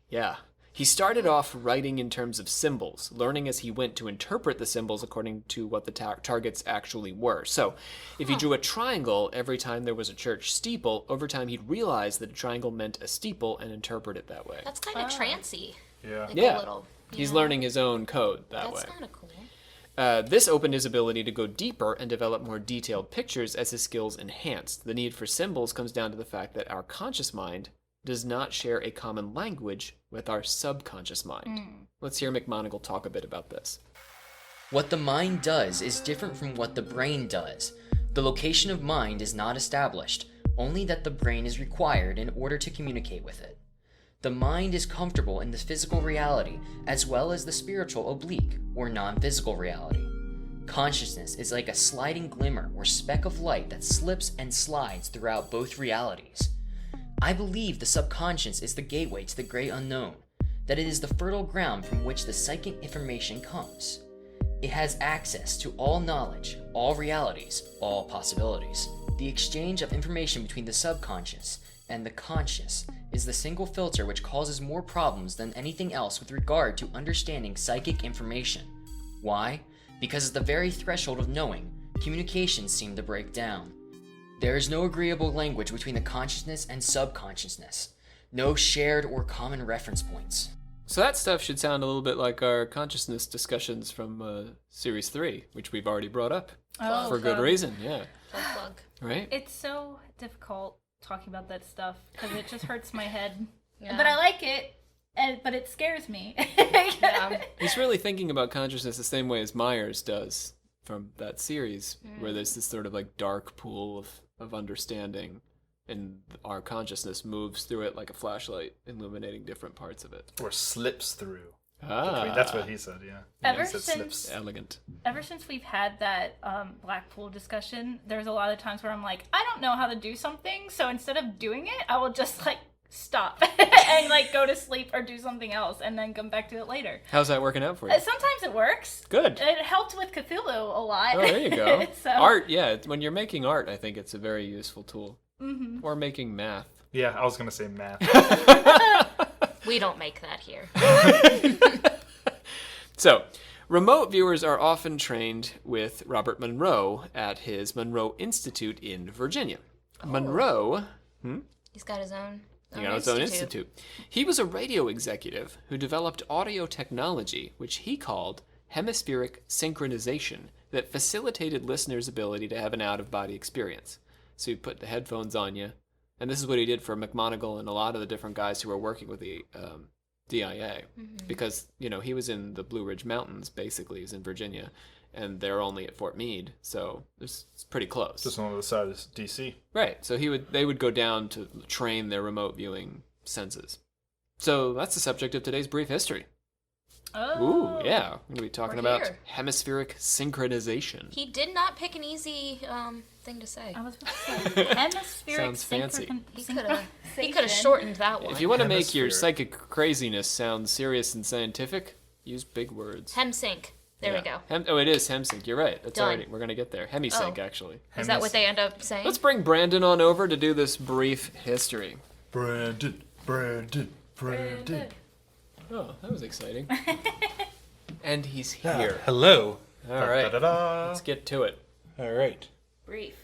Yeah. He started off writing in terms of symbols, learning as he went to interpret the symbols according to what the targets actually were. So, if he drew a triangle every time there was a church steeple, over time he'd realize that a triangle meant a steeple and interpret it that way. That's kind of trancy. Yeah. Like Yeah. a little. He's learning his own code that way. That's kind of cool. This opened his ability to go deeper and develop more detailed pictures as his skills enhanced. The need for symbols comes down to the fact that our conscious mind does not share a common language with our subconscious mind. Let's hear McMoneagle talk a bit about this. What the mind does is different from what the brain does. The location of mind is not established, only that the brain is required in order to communicate with it. The mind is comfortable in the physical reality as well as the spiritual oblique or non-physical reality. Consciousness is like a sliding glimmer or speck of light that slips and slides throughout both realities. I believe the subconscious is the gateway to the great unknown, that it is the fertile ground from which the psychic information comes. It has access to all knowledge, all realities, all possibilities. The exchange of information between the subconscious and the conscious is the single filter which causes more problems than anything else with regard to understanding psychic information. Why? Because at the very threshold of knowing, communications seem to break down. There is no agreeable language between the consciousness and subconsciousness, no shared or common reference points. So that stuff should sound a little bit like our consciousness discussions from Series 3, which we've already brought up. Oh, for good reason, yeah. Plug. Right? It's so difficult talking about that stuff because it just hurts my head. Yeah. But I like it. but it scares me. Yeah. He's really thinking about consciousness the same way as Myers does from that series, where there's this sort of like dark pool of understanding, and our consciousness moves through it like a flashlight, illuminating different parts of it. Or slips through. Ah, That's what he said, yeah. Ever He said since- elegant. Ever since we've had that black pool discussion, there's a lot of times where I'm like, I don't know how to do something, so instead of doing it, I will just like stop and like go to sleep or do something else and then come back to it later. How's that working out for you? Sometimes it works. Good. It helped with Cthulhu a lot. Oh, there you go. So- Art, yeah. When you're making art, I think it's a very useful tool. Mm-hmm. Or making math. Yeah, I was going to say math. We don't make that here. So, remote viewers are often trained with Robert Monroe at his Monroe Institute in Virginia. Monroe, He's got his own. you know, his own institute. He was a radio executive who developed audio technology, which he called hemispheric synchronization, that facilitated listeners' ability to have an out-of-body experience. So you put the headphones on you, and this is what he did for McMonigal and a lot of the different guys who were working with the DIA, because, you know, he was in the Blue Ridge Mountains, basically. He's in Virginia, and they're only at Fort Meade, so it's pretty close. Just on the other side of DC. Right, so they would go down to train their remote viewing senses. So that's the subject of today's brief history. Oh. Ooh, yeah. We're going to be talking We're about here. hemispheric synchronization. He did not pick an easy thing to say. I was about to say, hemispheric Sounds fancy. He could have shortened that one. If you want to make your Hemispheric. psychic craziness sound serious and scientific, use big words. Hemsync. There we Yeah. go. It is hemsync. You're right. That's Done. already. We're going to get there. Hemisync, Oh. actually. Is that what they end up saying? Let's bring Brandon on over to do this brief history. Brandon. Oh, that was exciting. And he's here. Hello. All right. Da-da-da. Let's get to it. All right. Brief.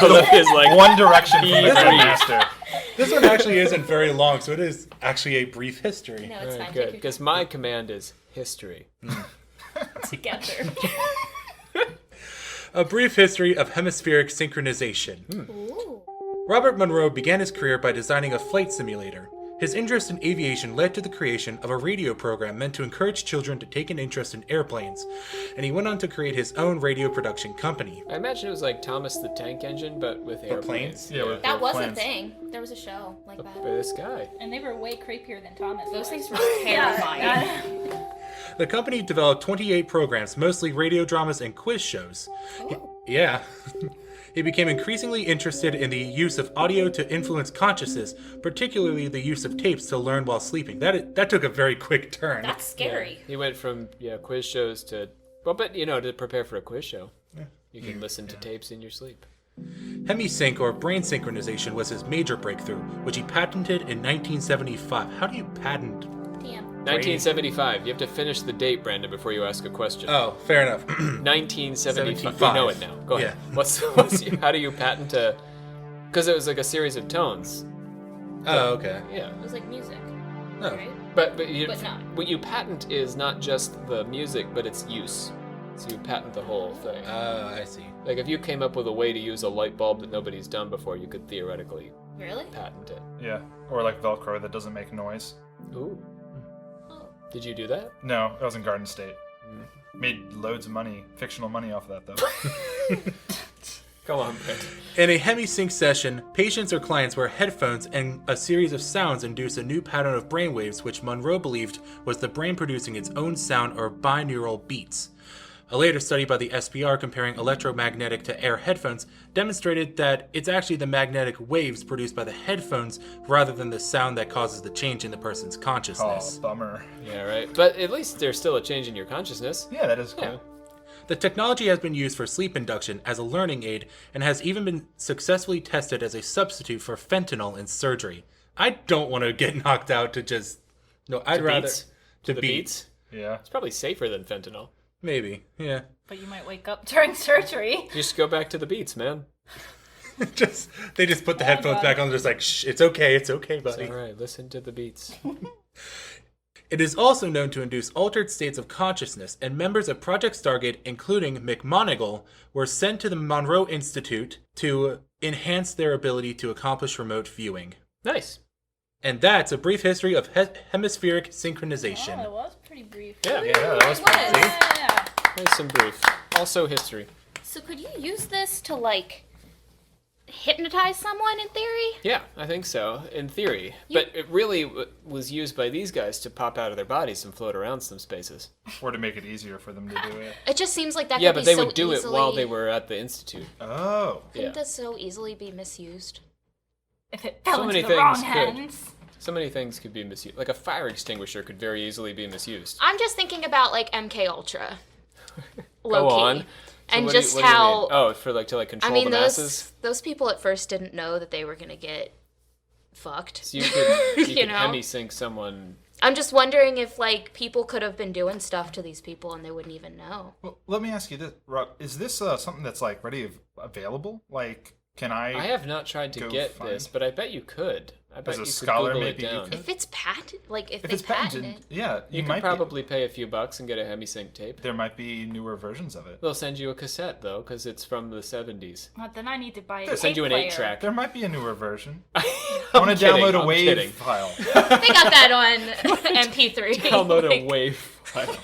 Olivia's like, One Direction from the Grandmaster. This one actually isn't very long, so it is actually a brief history. No, it's Very fine. good, Take because my command is history. together. A brief history of hemispheric synchronization. Ooh. Robert Monroe began his career by designing a flight simulator. His interest in aviation led to the creation of a radio program meant to encourage children to take an interest in airplanes, and he went on to create his own radio production company. I imagine it was like Thomas the Tank Engine, but with airplanes. planes? Yeah, with That was a planes. thing. There was a show like By that. this guy. And they were way creepier than Thomas. Those was. things were terrifying. The company developed 28 programs, mostly radio dramas and quiz shows. Yeah. He became increasingly interested in the use of audio to influence consciousness, particularly the use of tapes to learn while sleeping. That took a very quick turn. That's scary. He went from quiz shows to to prepare for a quiz show. You can listen to tapes in your sleep. Hemisync, or brain synchronization, was his major breakthrough, which he patented in 1975. How do you patent? Damn. 1975. You have to finish the date, Brandon, before you ask a question. Oh, fair enough. 1975. You know it now. Go ahead. Yeah. How do you patent a? Because it was like a series of tones. Oh, okay. Yeah. It was like music, Oh. right? But But not. what you patent is not just the music, but its use. So you patent the whole thing. I see. Like if you came up with a way to use a light bulb that nobody's done before, you could theoretically Really? patent it. Yeah, or like Velcro that doesn't make noise. Ooh. Oh. Did you do that? No, I was in Garden State. Made loads of money, fictional money off of that though. Come on, Brandon. In a hemisync session, patients or clients wear headphones and a series of sounds induce a new pattern of brainwaves which Monroe believed was the brain producing its own sound or binaural beats. A later study by the SPR comparing electromagnetic to air headphones demonstrated that it's actually the magnetic waves produced by the headphones rather than the sound that causes the change in the person's Oh, consciousness. bummer. Yeah, right. But at least there's still a change in your consciousness. Yeah, that is cool. Yeah. The technology has been used for sleep induction as a learning aid and has even been successfully tested as a substitute for fentanyl in surgery. I don't want to get knocked out to just... No, I'd rather... Beats? To The beats. Yeah. It's probably safer than fentanyl. Maybe, yeah. But you might wake up during surgery. Just go back to the beats, man. They just put the headphones God. back on, just like, shh, it's okay, buddy. All right, listen to the beats. It is also known to induce altered states of consciousness, and members of Project Stargate, including McMonigal, were sent to the Monroe Institute to enhance their ability to accomplish remote viewing. Nice. And that's a brief history of hemispheric synchronization. Oh, it was pretty brief. Yeah, that was pretty deep. Yeah. nice and brief. Also history. So could you use this to, like, hypnotize someone in theory? Yeah, I think so, in theory. But it really was used by these guys to pop out of their bodies and float around some spaces. Or to make it easier for them to do it. It just seems like that Yeah, could but be they so would do easily... it while they were at the institute. Oh. Couldn't Yeah. this so easily be misused? If it fell So into many the wrong things could. hands. So many things could be misused. Like a fire extinguisher could very easily be misused. I'm just thinking about, like, MK Ultra. Go Low-key. on. So And what do you- just what do you how... mean? Oh, for like to like control I mean, the masses? those people at first didn't know that they were going to get fucked. So you could You know? hemi-sync someone. I'm just wondering if, like, people could have been doing stuff to these people and they wouldn't even know. Well, let me ask you this, Rob. Is this something that's like available? Like, can I I have not tried to go get find- this, but I bet you could. I bet As a you scholar, could Google maybe it you down. could? If it's patented, like, if If they it's patent patented, it... yeah, You might could probably pay a few bucks and get a hemi-sync tape. There might be newer versions of it. They'll send you a cassette though, because it's from the 70s. But then I need to buy a They'll send tape you an player. 8-track. There might be a newer version. I I'm want to kidding, download a I'm WAV kidding. file. They got that on MP3. Download a Like, wave file.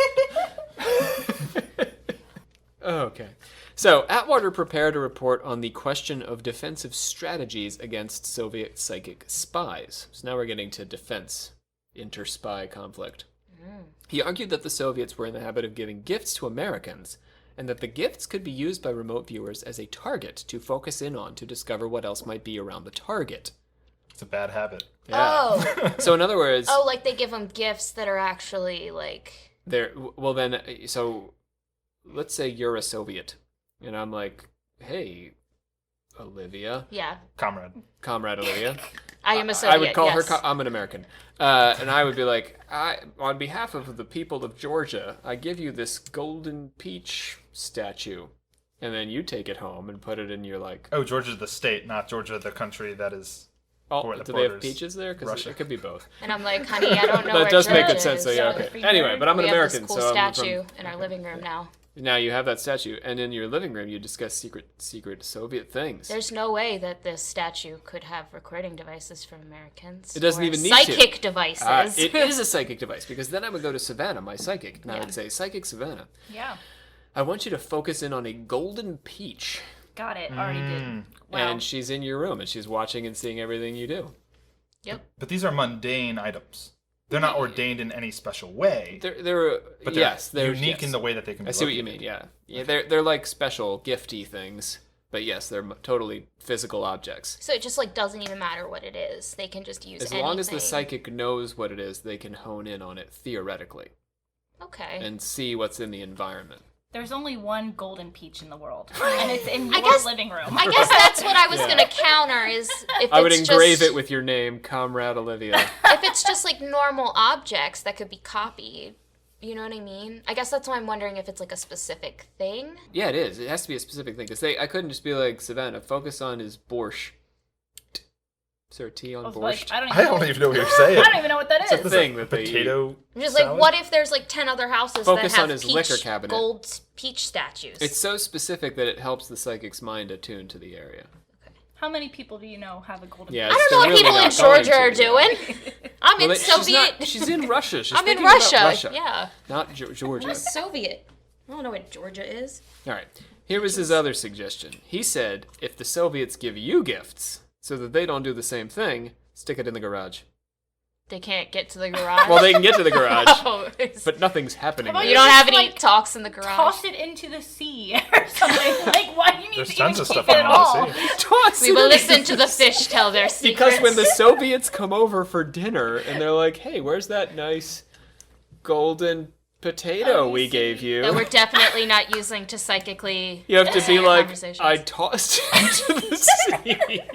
Okay. So, Atwater prepared a report on the question of defensive strategies against Soviet psychic spies. So now we're getting to defense, inter-spy conflict. He argued that the Soviets were in the habit of giving gifts to Americans, and that the gifts could be used by remote viewers as a target to focus in on to discover what else might be around the target. It's a bad habit. Oh. So in other words, Oh, like they give them gifts that are actually, like... so let's say you're a Soviet, and I'm like, hey, Olivia, Yeah. comrade Olivia. I am a Soviet, I would call yes. her, I'm an American. And I would be like, on behalf of the people of Georgia, I give you this golden peach statue. And then you take it home and put it in your, like... Oh, Georgia the state, not Georgia the country that is... Oh, where the do they have borders peaches there? Because Russia. it could be both. And I'm like, honey, I don't know That where does make Georgia good sense, so is. yeah, okay. Anyway, but I'm an We American, have this cool so I'm statue from... in our living room now. Now you have that statue, and in your living room you discuss secret Soviet things. There's no way that this statue could have recording devices for Americans. It doesn't or even need to. psychic devices. It is a psychic device, because then I would go to Savannah, my psychic, and I Yeah. would say, Psychic Savannah, Yeah. I want you to focus in on a golden peach. Got it. Already did. Wow. And she's in your room, and she's watching and seeing everything you do. Yep. But these are mundane items. They're not ordained in any special way. They're But they're unique yes. in the way that they can be I see what you located. mean, yeah. They're like special gifty things, but yes, they're totally physical objects. So it just like doesn't even matter what it is. They can just use As anything. long as the psychic knows what it is, they can hone in on it theoretically Okay. and see what's in the environment. There's only one golden peach in the world, and it's in your guess- living room. I guess that's what I was Yeah. gonna counter is if I would it's engrave just, it with your name, Comrade Olivia. if it's just like normal objects that could be copied. You know what I mean? I guess that's why I'm wondering if it's like a specific thing. Yeah, it is. It has to be a specific thing. Because I couldn't just be like, Savannah, focus on his borscht. Is there a T on I was borscht? like, I don't even know what you're saying. I don't even know what that It's a is. thing that they eat. Potato I'm just salad? like, what if there's like 10 other houses Focus that have on his peach, liquor cabinet. gold peach statues? It's so specific that it helps the psychic's mind attune to the area. How many people do you know have a golden Yeah, I don't know what they're really people in not going Georgia are to, doing. I'm Well, in Soviet. she's in Russia. She's I'm in thinking about Russia. Yeah. Not Georgia. I'm a Soviet. I don't know what Georgia is. All right. Here was his other suggestion. He said, if the Soviets give you gifts so that they don't do the same thing, stick it in the garage. They can't get to the garage. Well, they can get to the garage, Oh, it's- but nothing's happening How about there. you don't have just, any like, talks in the garage. Toss it into the sea or something. Like, why do you need There's to tons even of keep stuff it I at want all? to see. Toss We it will in listen to the fish tell their secrets. Because when the Soviets come over for dinner and they're like, hey, where's that nice golden potato we gave you? that we're definitely not using to psychically. You have to be like, conversations. I tossed it into the sea.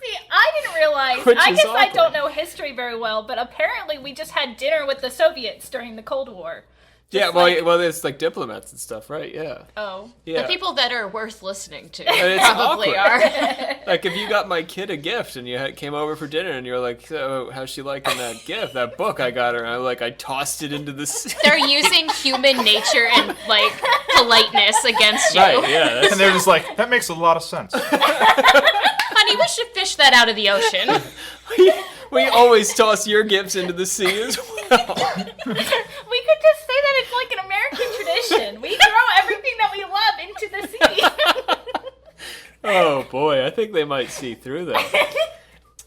See, I didn't realize. Which I is guess I awkward. don't know history very well, but apparently we just had dinner with the Soviets during the Cold War. Yeah, Just well, like- well, it's like diplomats and stuff, right? Yeah. Oh. Yeah. The people that are worth listening to And it's probably awkward. are. Like if you got my kid a gift and came over for dinner and you're like, so how's she liking that gift, that book I got her? And I'm like, I tossed it into the sea. They're using human nature and like politeness against you. Right, yeah. That's, And they're just like, that makes a lot of sense. Honey, we should fish that out of the ocean. We always toss your gifts into the sea as well. We could just say that it's like an American tradition. We throw everything that we love into the sea. Oh boy, I think they might see through that.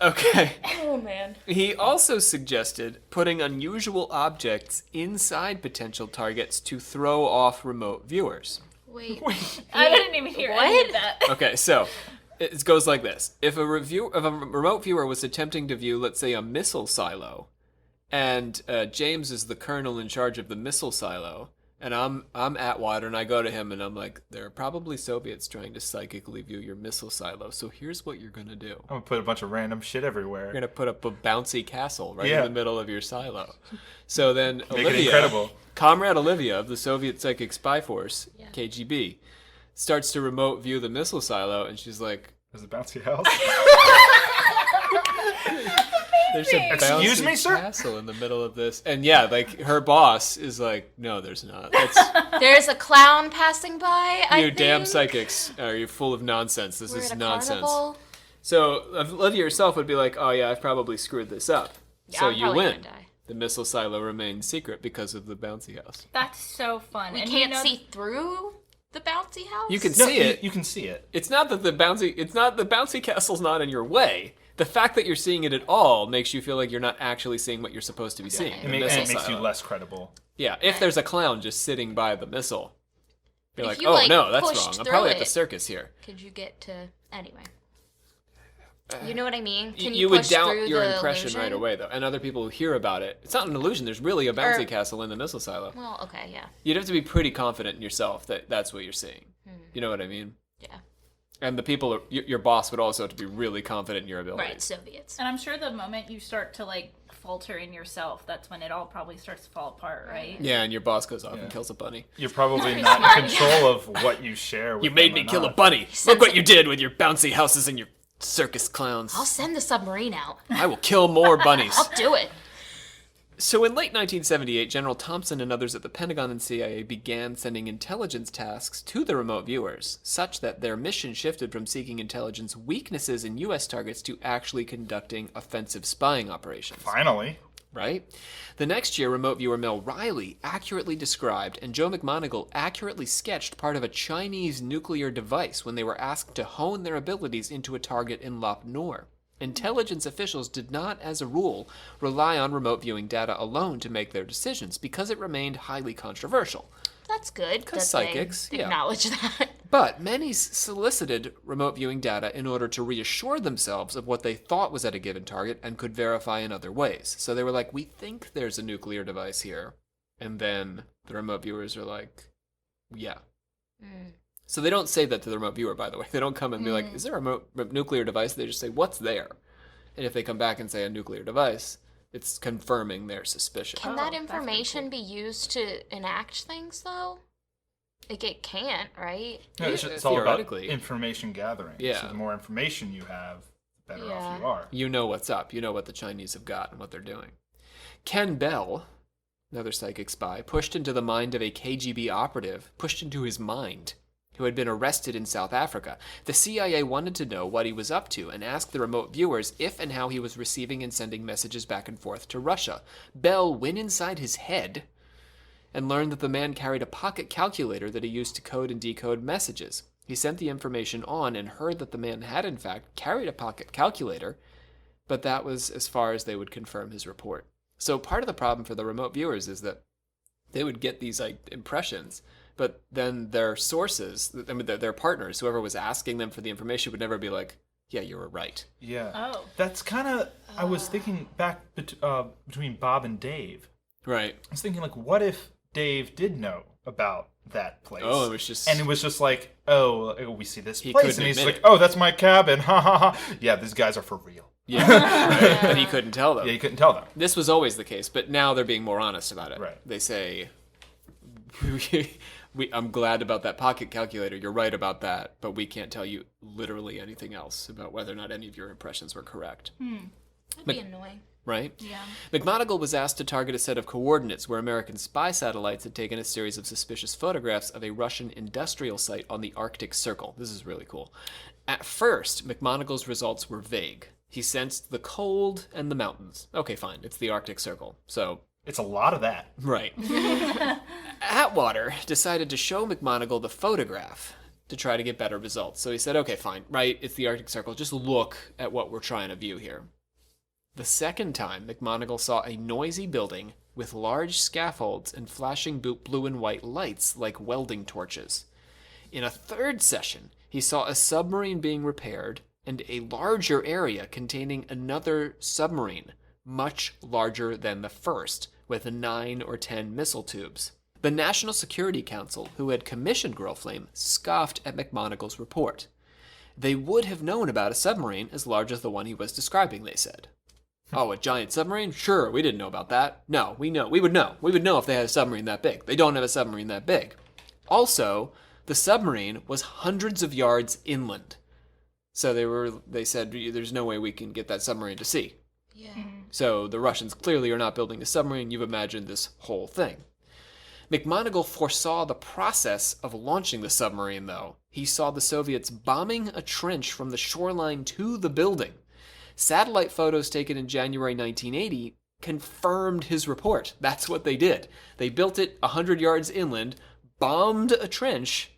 Okay. Oh man. He also suggested putting unusual objects inside potential targets to throw off remote viewers. Wait. I didn't even hear any of that. Okay, so it goes like this. If a remote viewer was attempting to view, let's say, a missile silo, and James is the colonel in charge of the missile silo, and I'm Atwater, and I go to him, and I'm like, there are probably Soviets trying to psychically view your missile silo, so here's what you're going to do. I'm gonna put a bunch of random shit everywhere. You're going to put up a bouncy castle right in Yeah. the middle of your silo. So then Make it Olivia, incredible. Comrade Olivia of the Soviet Psychic Spy Force, KGB, starts to remote view the missile silo, and she's like, There's a bouncy house. there's a Excuse bouncy me, sir? castle in the middle of this. And yeah, like, her boss is like, no, there's not. That's, There's a clown passing by. you damn psychics. Are you full of nonsense? This We're is at a nonsense. carnival. So Olivia herself would be like, oh yeah, I've probably screwed this up. Yeah, so I'm you probably win. gonna die. The missile silo remains secret because of the bouncy house. That's so fun. We And can't you know, see through the bouncy house. You can No, see it. You can see it. It's not that the bouncy castle's not in your way. The fact that you're seeing it at all makes you feel like you're not actually seeing what you're supposed to be seeing. It, the and missile it makes you silo. less credible. Yeah, if there's a clown just sitting by the missile, you're But like, if you, oh like, no, that's pushed wrong. I'm through probably at the it- circus here. Could you get to anyway? You know what I mean? Can You would push doubt through your the impression illusion? right away, though, and other people who hear about it. It's not an illusion. There's really a bouncy Or- castle in the missile silo. Well, okay, yeah, You'd have to be pretty confident in yourself that that's what you're seeing. Hmm. You know what I mean? yeah. And the people, your boss would also have to be really confident in your abilities. Right, Soviets. and I'm sure the moment you start to like falter in yourself, that's when it all probably starts to fall apart, right? Yeah, and your boss goes off Yeah. and kills a bunny. You're probably not in control of what you share with You made them me or kill a not. bunny. Sounds Look what like- you did with your bouncy houses and your circus clowns. I'll send the submarine out. I will kill more bunnies. I'll do it. So in late 1978, General Thompson and others at the Pentagon and CIA began sending intelligence tasks to the remote viewers, such that their mission shifted from seeking intelligence weaknesses in U.S. targets to actually conducting offensive spying operations. Finally. Right? The next year, remote viewer Mel Riley accurately described and Joe McMoneagle accurately sketched part of a Chinese nuclear device when they were asked to hone their abilities into a target in Lop Nor. Intelligence officials did not, as a rule, rely on remote viewing data alone to make their decisions because it remained highly controversial. That's good. 'Cause that they psychics, yeah. acknowledge that. But many solicited remote viewing data in order to reassure themselves of what they thought was at a given target and could verify in other ways. So they were like, we think there's a nuclear device here. And then the remote viewers are like, yeah. So they don't say that to the remote viewer, by the way. They don't come and be like, is there a nuclear device? They just say, what's there? And if they come back and say a nuclear device, it's confirming their suspicion. Can Oh, that that's pretty information be used to enact things, though? Like, it can't, right? No, it's, Yeah, it's all about theoretically. information gathering. Yeah. So the more information you have, the better Yeah. off you are. You know what's up. You know what the Chinese have got and what they're doing. Ken Bell, another psychic spy, pushed into the mind of a KGB operative, pushed into his mind, who had been arrested in South Africa. The CIA wanted to know what he was up to and asked the remote viewers if and how he was receiving and sending messages back and forth to Russia. Bell went inside his head and learned that the man carried a pocket calculator that he used to code and decode messages. He sent the information on and heard that the man had, in fact, carried a pocket calculator, but that was as far as they would confirm his report. So part of the problem for the remote viewers is that they would get these like impressions, but then their sources, I mean, their partners, whoever was asking them for the information, would never be like, yeah, you were right. Yeah. Oh. That's kind of, I was thinking back between Bob and Dave. Right. I was thinking, like, what if Dave did know about that place? Oh, it was just... And it was just like, oh, we see this He place. couldn't And he's admit like, it. oh, that's my cabin. Ha ha ha. Yeah, these guys are for real. Yeah, right. But he couldn't tell them. Yeah, you couldn't tell them. This was always the case, but now they're being more honest about it. Right. They say, I'm glad about that pocket calculator. You're right about that, but we can't tell you literally anything else about whether or not any of your impressions were correct. That'd be annoying. Right? Yeah. McMoneagle was asked to target a set of coordinates where American spy satellites had taken a series of suspicious photographs of a Russian industrial site on the Arctic Circle. This is really cool. At first, McMoneagle's results were vague. He sensed the cold and the mountains. Okay, fine. It's the Arctic Circle. So, It's a lot of that. right. Atwater decided to show McMonagall the photograph to try to get better results. So he said, okay, fine. Right, it's the Arctic Circle. Just look at what we're trying to view here. The second time, McMonagall saw a noisy building with large scaffolds and flashing blue and white lights like welding torches. In a third session, he saw a submarine being repaired and a larger area containing another submarine, much larger than the first, with 9 or 10 missile tubes. The National Security Council, who had commissioned Grillflame, scoffed at McMonagall's report. They would have known about a submarine as large as the one he was describing, they said. Oh, a giant submarine? Sure, we didn't know about that. No, we know. We would know. We would know if they had a submarine that big. They don't have a submarine that big. Also, the submarine was hundreds of yards inland. So they said, there's no way we can get that submarine to sea. Yeah. So the Russians clearly are not building a submarine. You've imagined this whole thing. McMonagall foresaw the process of launching the submarine, though. He saw the Soviets bombing a trench from the shoreline to the building. Satellite photos taken in January 1980 confirmed his report. That's what they did. They built it 100 yards inland, bombed a trench,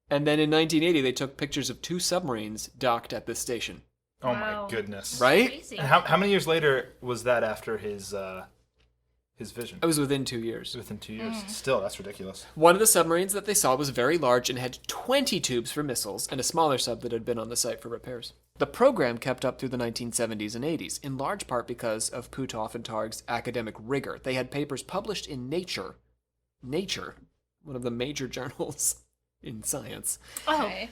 and then in 1980 they took pictures of 2 submarines docked at this station. Oh Wow. my goodness. Right? Crazy. And how many years later was that after his vision? It was within 2 years. Within 2 years. Still, that's ridiculous. One of the submarines that they saw was very large and had 20 tubes for missiles, and a smaller sub that had been on the site for repairs. The program kept up through the 1970s and 80s, in large part because of Puthoff and Targ's academic rigor. They had papers published in Nature, one of the major journals in science. Okay.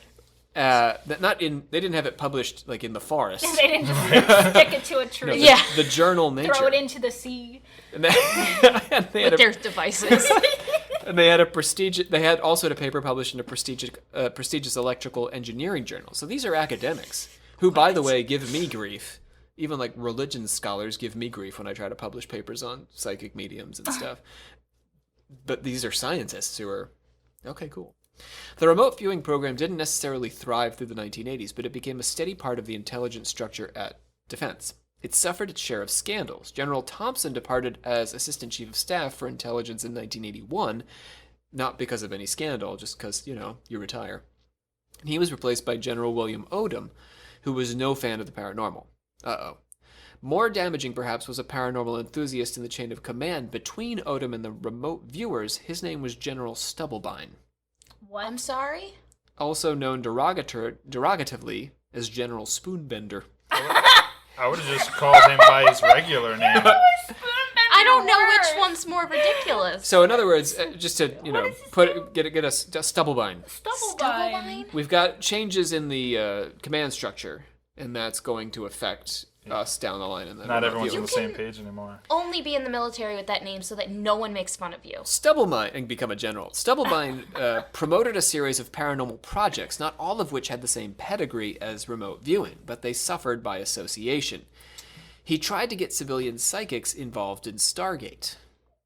They didn't have it published like in the forest. They didn't just stick it to a No, tree. Yeah. the journal Nature. Throw it into the sea. And they, and they had With their devices. And they had They had also had a paper published in a prestigious electrical engineering journal. So these are academics who, by the way, give me grief. Even like religion scholars give me grief when I try to publish papers on psychic mediums and stuff. But these are scientists who are okay, cool. The remote viewing program didn't necessarily thrive through the 1980s, but it became a steady part of the intelligence structure at Defense. It suffered its share of scandals. General Thompson departed as Assistant Chief of Staff for Intelligence in 1981, not because of any scandal, just because, you retire. He was replaced by General William Odom, who was no fan of the paranormal. More damaging, perhaps, was a paranormal enthusiast in the chain of command between Odom and the remote viewers. His name was General Stubblebine, What? I'm sorry? also known derogatively as General Spoonbender. I would have just called him by his regular name. I don't know which one's more ridiculous. So, in other words, just to get a Stubblebine. Stubblebine. We've got changes in the command structure, and that's going to affect us down the line. In the Not everyone's on You the same can- page anymore. Only be in the military with that name so that no one makes fun of you. Stubblebine and become a general. Stubblebine promoted a series of paranormal projects, not all of which had the same pedigree as remote viewing, but they suffered by association. He tried to get civilian psychics involved in Stargate.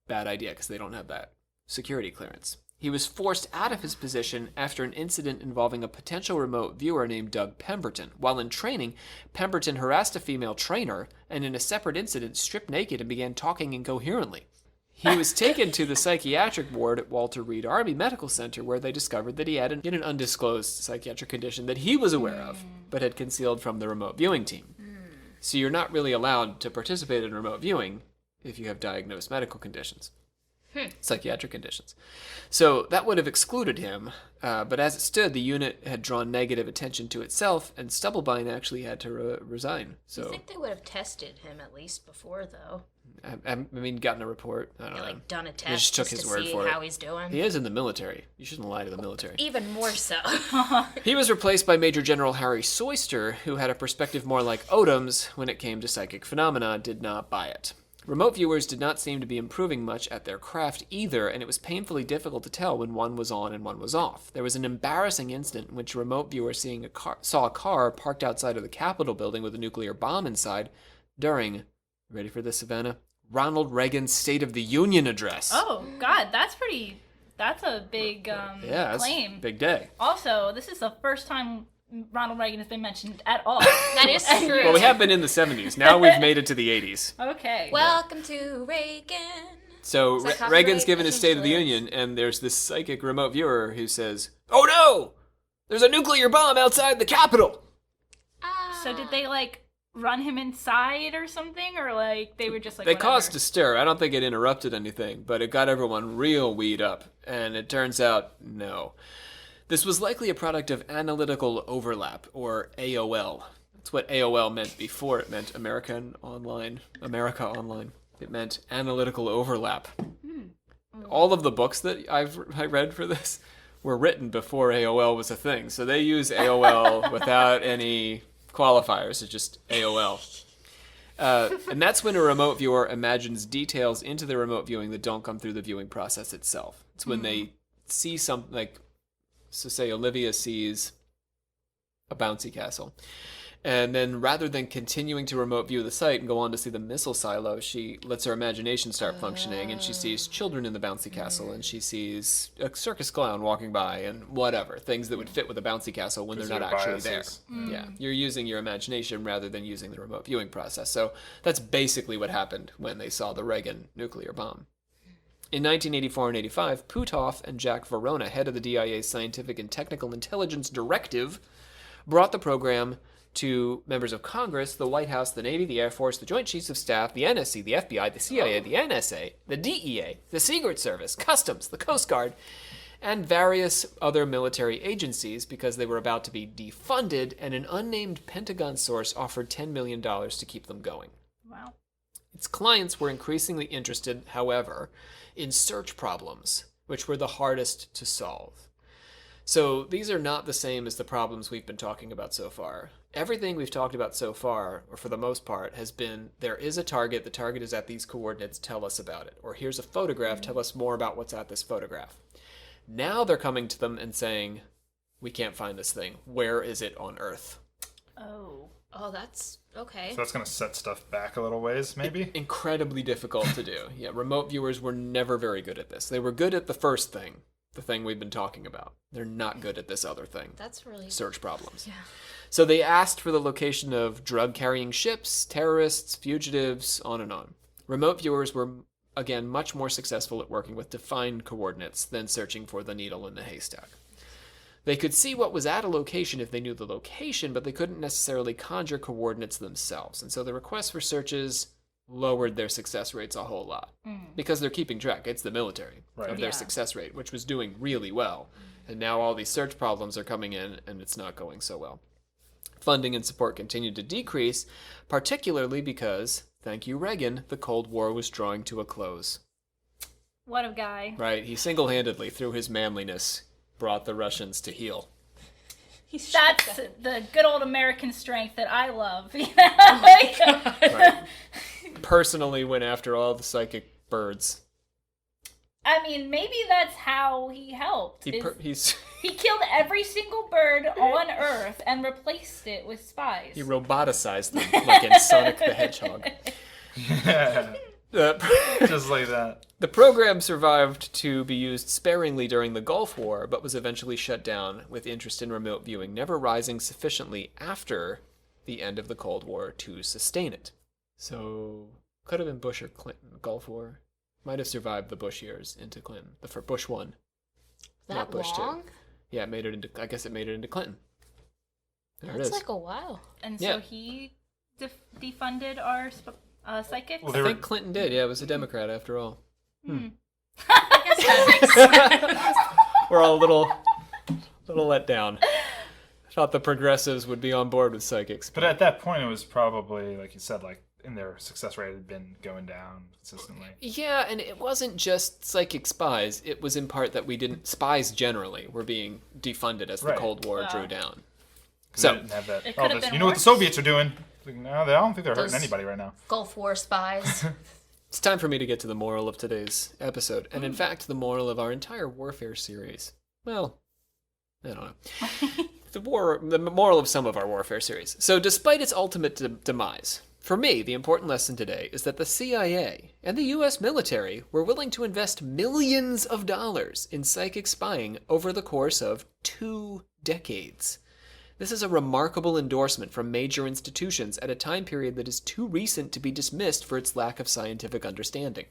Bad idea, because they don't have that security clearance. He was forced out of his position after an incident involving a potential remote viewer named Doug Pemberton. While in training, Pemberton harassed a female trainer, and in a separate incident, stripped naked and began talking incoherently. He was taken to the psychiatric ward at Walter Reed Army Medical Center, where they discovered that he had an undisclosed psychiatric condition that he was aware of, but had concealed from the remote viewing team. So you're not really allowed to participate in remote viewing if you have diagnosed medical conditions. Psychiatric conditions. So that would have excluded him, but as it stood, the unit had drawn negative attention to itself, and Stubblebine actually had to resign. So I think they would have tested him at least before, though. I mean, gotten a report. I don't know. Like done a They test just took just his to word see for how it. he's doing. He is in the military. You shouldn't lie to the military. Even more so. He was replaced by Major General Harry Soyster, who had a perspective more like Odom's when it came to psychic phenomena, did not buy it. Remote viewers did not seem to be improving much at their craft either, and it was painfully difficult to tell when one was on and one was off. There was an embarrassing incident in which a remote viewer saw a car parked outside of the Capitol building with a nuclear bomb inside during, ready for this, Savannah? Ronald Reagan's State of the Union address. Oh, God, that's a big yeah, that's claim. a big day. Also, this is the first time Ronald Reagan has been mentioned at all. That is true. Well, we have been in the 70s. Now we've made it to the 80s. Okay. Welcome to Reagan. So Is that copyright? Reagan's given his State of the Union, and there's this psychic remote viewer who says, "Oh no! There's a nuclear bomb outside the Capitol!" So did they, like, run him inside or something? Or, like, they were just like, They whatever? caused a stir. I don't think it interrupted anything, but it got everyone real weed up. And it turns out, no. This was likely a product of analytical overlap, or AOL. That's what AOL meant before. It meant America Online. It meant analytical overlap. All of the books that I read for this were written before AOL was a thing. So they use AOL without any qualifiers. It's just AOL. And that's when a remote viewer imagines details into the remote viewing that don't come through the viewing process itself. It's when they see something, like, so say Olivia sees a bouncy castle. And then rather than continuing to remote view the site and go on to see the missile silo, she lets her imagination start functioning, and she sees children in the bouncy castle, and she sees a circus clown walking by, and whatever, things that would fit with a bouncy castle when they're not actually there. Yeah, you're using your imagination rather than using the remote viewing process. So that's basically what happened when they saw the Reagan nuclear bomb. In 1984 and 85, Puthoff and Jack Verona, head of the DIA's Scientific and Technical Intelligence Directive, brought the program to members of Congress, the White House, the Navy, the Air Force, the Joint Chiefs of Staff, the NSC, the FBI, the CIA, the NSA, the DEA, the Secret Service, Customs, the Coast Guard, and various other military agencies because they were about to be defunded, and an unnamed Pentagon source offered $10 million to keep them going. Wow. Its clients were increasingly interested, however, in search problems, which were the hardest to solve. So these are not the same as the problems we've been talking about so far. Everything we've talked about so far, or for the most part, has been there is a target, the target is at these coordinates, tell us about it. Or here's a photograph, tell us more about what's at this photograph. Now they're coming to them and saying, we can't find this thing. Where is it on Earth? Oh, that's okay. So that's going to set stuff back a little ways, maybe? Incredibly difficult to do. Yeah, remote viewers were never very good at this. They were good at the first thing, the thing we've been talking about. They're not good at this other thing. That's really Search problems. Yeah. So they asked for the location of drug-carrying ships, terrorists, fugitives, on and on. Remote viewers were, again, much more successful at working with defined coordinates than searching for the needle in the haystack. They could see what was at a location if they knew the location, but they couldn't necessarily conjure coordinates themselves. And so the requests for searches lowered their success rates a whole lot. Because they're keeping track. It's the military of their success rate, which was doing really well. And now all these search problems are coming in, and it's not going so well. Funding and support continued to decrease, particularly because, thank you Reagan, the Cold War was drawing to a close. What a guy. Right, he single-handedly, through his manliness, brought the Russians to heel. That's the good old American strength that I love. You know? Right. Personally went after all the psychic birds. I mean, maybe that's how he helped. He's He killed every single bird on Earth and replaced it with spies. he roboticized them, like in Sonic the Hedgehog. Yeah, just like that. The program survived to be used sparingly during the Gulf War, but was eventually shut down, with interest in remote viewing never rising sufficiently after the end of the Cold War to sustain it. So, could have been Bush or Clinton. Gulf War might have survived the Bush years into Clinton. For Bush 1. that Not Bush 2. long? Yeah, I guess it made it into Clinton. There That's it is. like a while. And Yeah. so he defunded our psychics? Well, I think Clinton did. Yeah, it was a Democrat after all. I guess that makes sense. We're all a little let down. Thought the progressives would be on board with psychics. But at that point, it was probably, like you said, like, in their success rate had been going down consistently. Yeah, and it wasn't just psychic spies. It was in part that spies generally were being defunded as the Right. Cold War Wow. drew down. 'Cause So- they didn't have that. It Oh, could have this, been you know what the worse. Soviets are doing? Like, no, I don't think they're hurting Those- anybody right now. Gulf War spies. It's time for me to get to the moral of today's episode, and in fact, the moral of our entire warfare series. Well, I don't know. The moral of some of our warfare series. So, despite its ultimate demise, for me, the important lesson today is that the CIA and the U.S. military were willing to invest millions of dollars in psychic spying over the course of 2 decades. This is a remarkable endorsement from major institutions at a time period that is too recent to be dismissed for its lack of scientific understanding.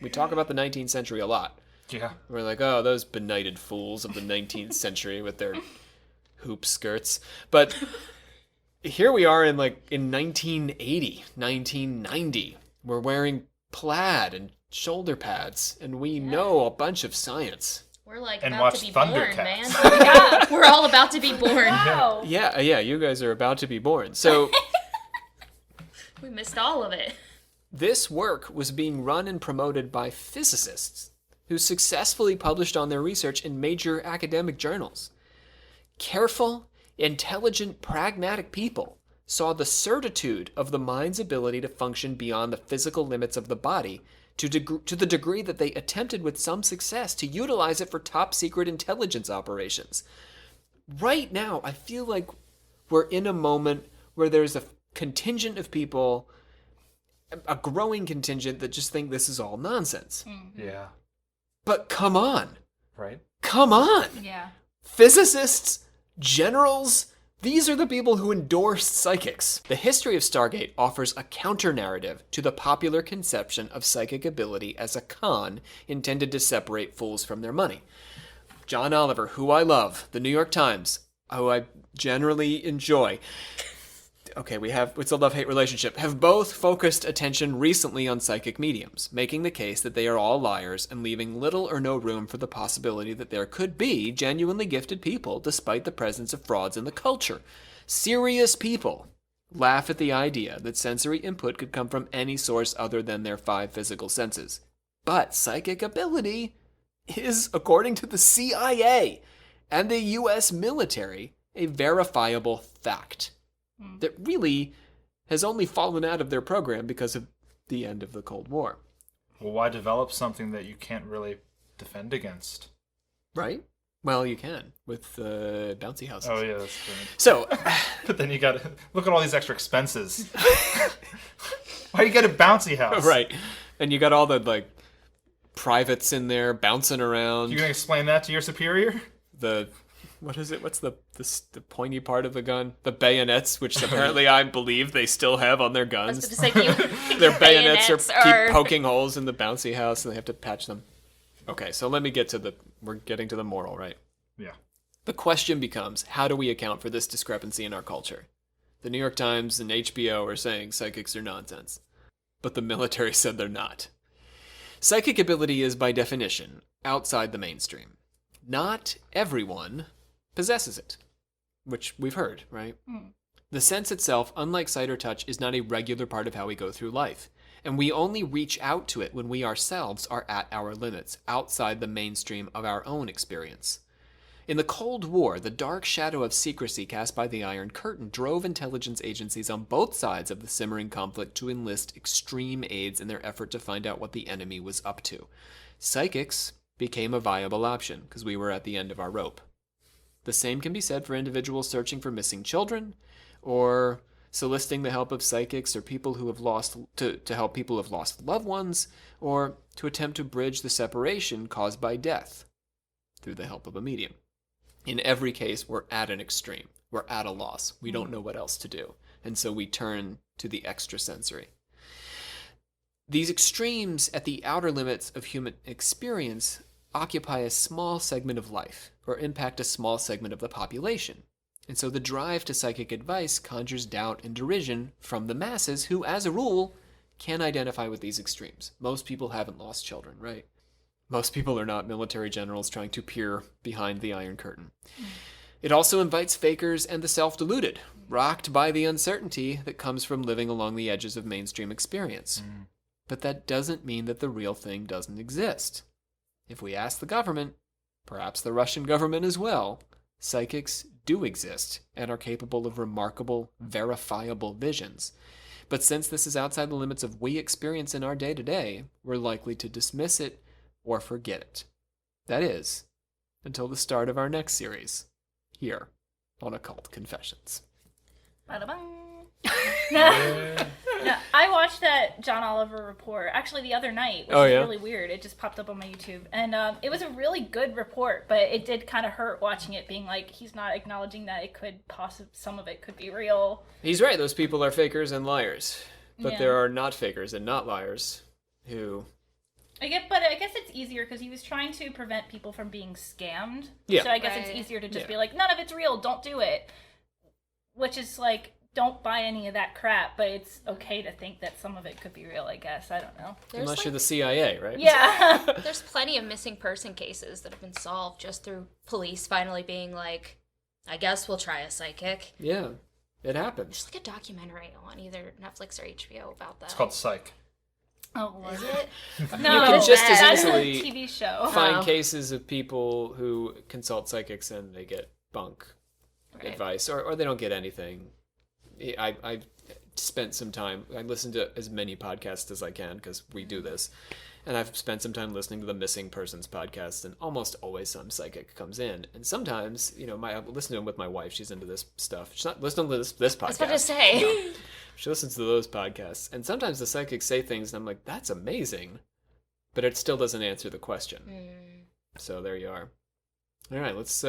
We talk about the 19th century a lot. Yeah. We're like, oh, those benighted fools of the 19th century with their hoop skirts. But here we are in 1980, 1990. We're wearing plaid and shoulder pads, and we know a bunch of science. We're like And about watch to be Thundercats. born, man. Yeah, we're all about to be born. Wow. Yeah, you guys are about to be born. So We missed all of it. this work was being run and promoted by physicists who successfully published on their research in major academic journals. Careful, intelligent, pragmatic people saw the certitude of the mind's ability to function beyond the physical limits of the body to the degree that they attempted with some success to utilize it for top secret intelligence operations. Right now, I feel like we're in a moment where there's a contingent of people, a growing contingent, that just think this is all nonsense. Yeah. But come on. Right? Come on. Yeah. Physicists, generals, these are the people who endorsed psychics. The history of Stargate offers a counter-narrative to the popular conception of psychic ability as a con intended to separate fools from their money. John Oliver, who I love, the New York Times, who I generally enjoy. Okay, it's a love-hate relationship, have both focused attention recently on psychic mediums, making the case that they are all liars and leaving little or no room for the possibility that there could be genuinely gifted people despite the presence of frauds in the culture. Serious people laugh at the idea that sensory input could come from any source other than their 5 physical senses. But psychic ability is, according to the CIA and the US military, a verifiable fact that really has only fallen out of their program because of the end of the Cold War. Well, why develop something that you can't really defend against? Right? Well, you can with bouncy houses. Oh, yeah, that's true. So, But then you got to look at all these extra expenses. Why you get a bouncy house? right. And you got all the, privates in there bouncing around. You gonna explain that to your superior? What is it? What's the pointy part of the gun? The bayonets, which apparently I believe they still have on their I was guns. about to say, Their bayonets are keep poking holes in the bouncy house, and they have to patch them. Okay, so let me get to we're getting to the moral, right? Yeah. The question becomes, how do we account for this discrepancy in our culture? The New York Times and HBO are saying psychics are nonsense, but the military said they're not. Psychic ability is, by definition, outside the mainstream. Not everyone possesses it, which we've heard, right? The sense itself, unlike sight or touch, is not a regular part of how we go through life, and we only reach out to it when we ourselves are at our limits, outside the mainstream of our own experience. In the Cold War, the dark shadow of secrecy cast by the Iron Curtain drove intelligence agencies on both sides of the simmering conflict to enlist extreme aids in their effort to find out what the enemy was up to. Psychics became a viable option because we were at the end of our rope. The same can be said for individuals searching for missing children, or soliciting the help of psychics or people who have lost to help people who have lost loved ones, or to attempt to bridge the separation caused by death through the help of a medium. In every case, we're at an extreme. We're at a loss. We don't know what else to do, and so we turn to the extrasensory. These extremes at the outer limits of human experience occupy a small segment of life, or impact a small segment of the population. And so the drive to psychic advice conjures doubt and derision from the masses who, as a rule, can identify with these extremes. Most people haven't lost children, right? Most people are not military generals trying to peer behind the Iron Curtain. It also invites fakers and the self-deluded, rocked by the uncertainty that comes from living along the edges of mainstream experience. But that doesn't mean that the real thing doesn't exist. If we ask the government, perhaps the Russian government as well, psychics do exist and are capable of remarkable, verifiable visions. But since this is outside the limits of we experience in our day-to-day, we're likely to dismiss it or forget it. That is, until the start of our next series, here on Occult Confessions. Bada-bang. No, I watched that John Oliver report actually the other night, which Oh, was yeah? really weird. It just popped up on my YouTube, and it was a really good report, but it did kind of hurt watching it, being like he's not acknowledging that it could some of it could be real. He's right. Those people are fakers and liars. But Yeah. there are not fakers and not liars who... I guess it's easier because he was trying to prevent people from being scammed. Yeah. So I guess Right. it's easier to just Yeah. be like, none of it's real, don't do it. Which is like, don't buy any of that crap, but it's okay to think that some of it could be real, I guess. I don't know. Unless you're the CIA, right? Yeah. There's plenty of missing person cases that have been solved just through police finally being like, I guess we'll try a psychic. Yeah. It happens. There's like a documentary on either Netflix or HBO about that. It's called Psych. Oh, Lord. Is it? No, You can just as that's a easily TV show. find Oh. cases of people who consult psychics and they get bunk Right. advice, or they don't get anything. I spent some time, I listened to as many podcasts as I can because we do this, and I've spent some time listening to the Missing Persons podcast, and almost always some psychic comes in, and sometimes, I listen to them with my wife. She's into this stuff. She's not listening to this podcast. I was about to say. She listens to those podcasts, and sometimes the psychics say things, and I'm like, that's amazing, but it still doesn't answer the question. So there you are. All right, let's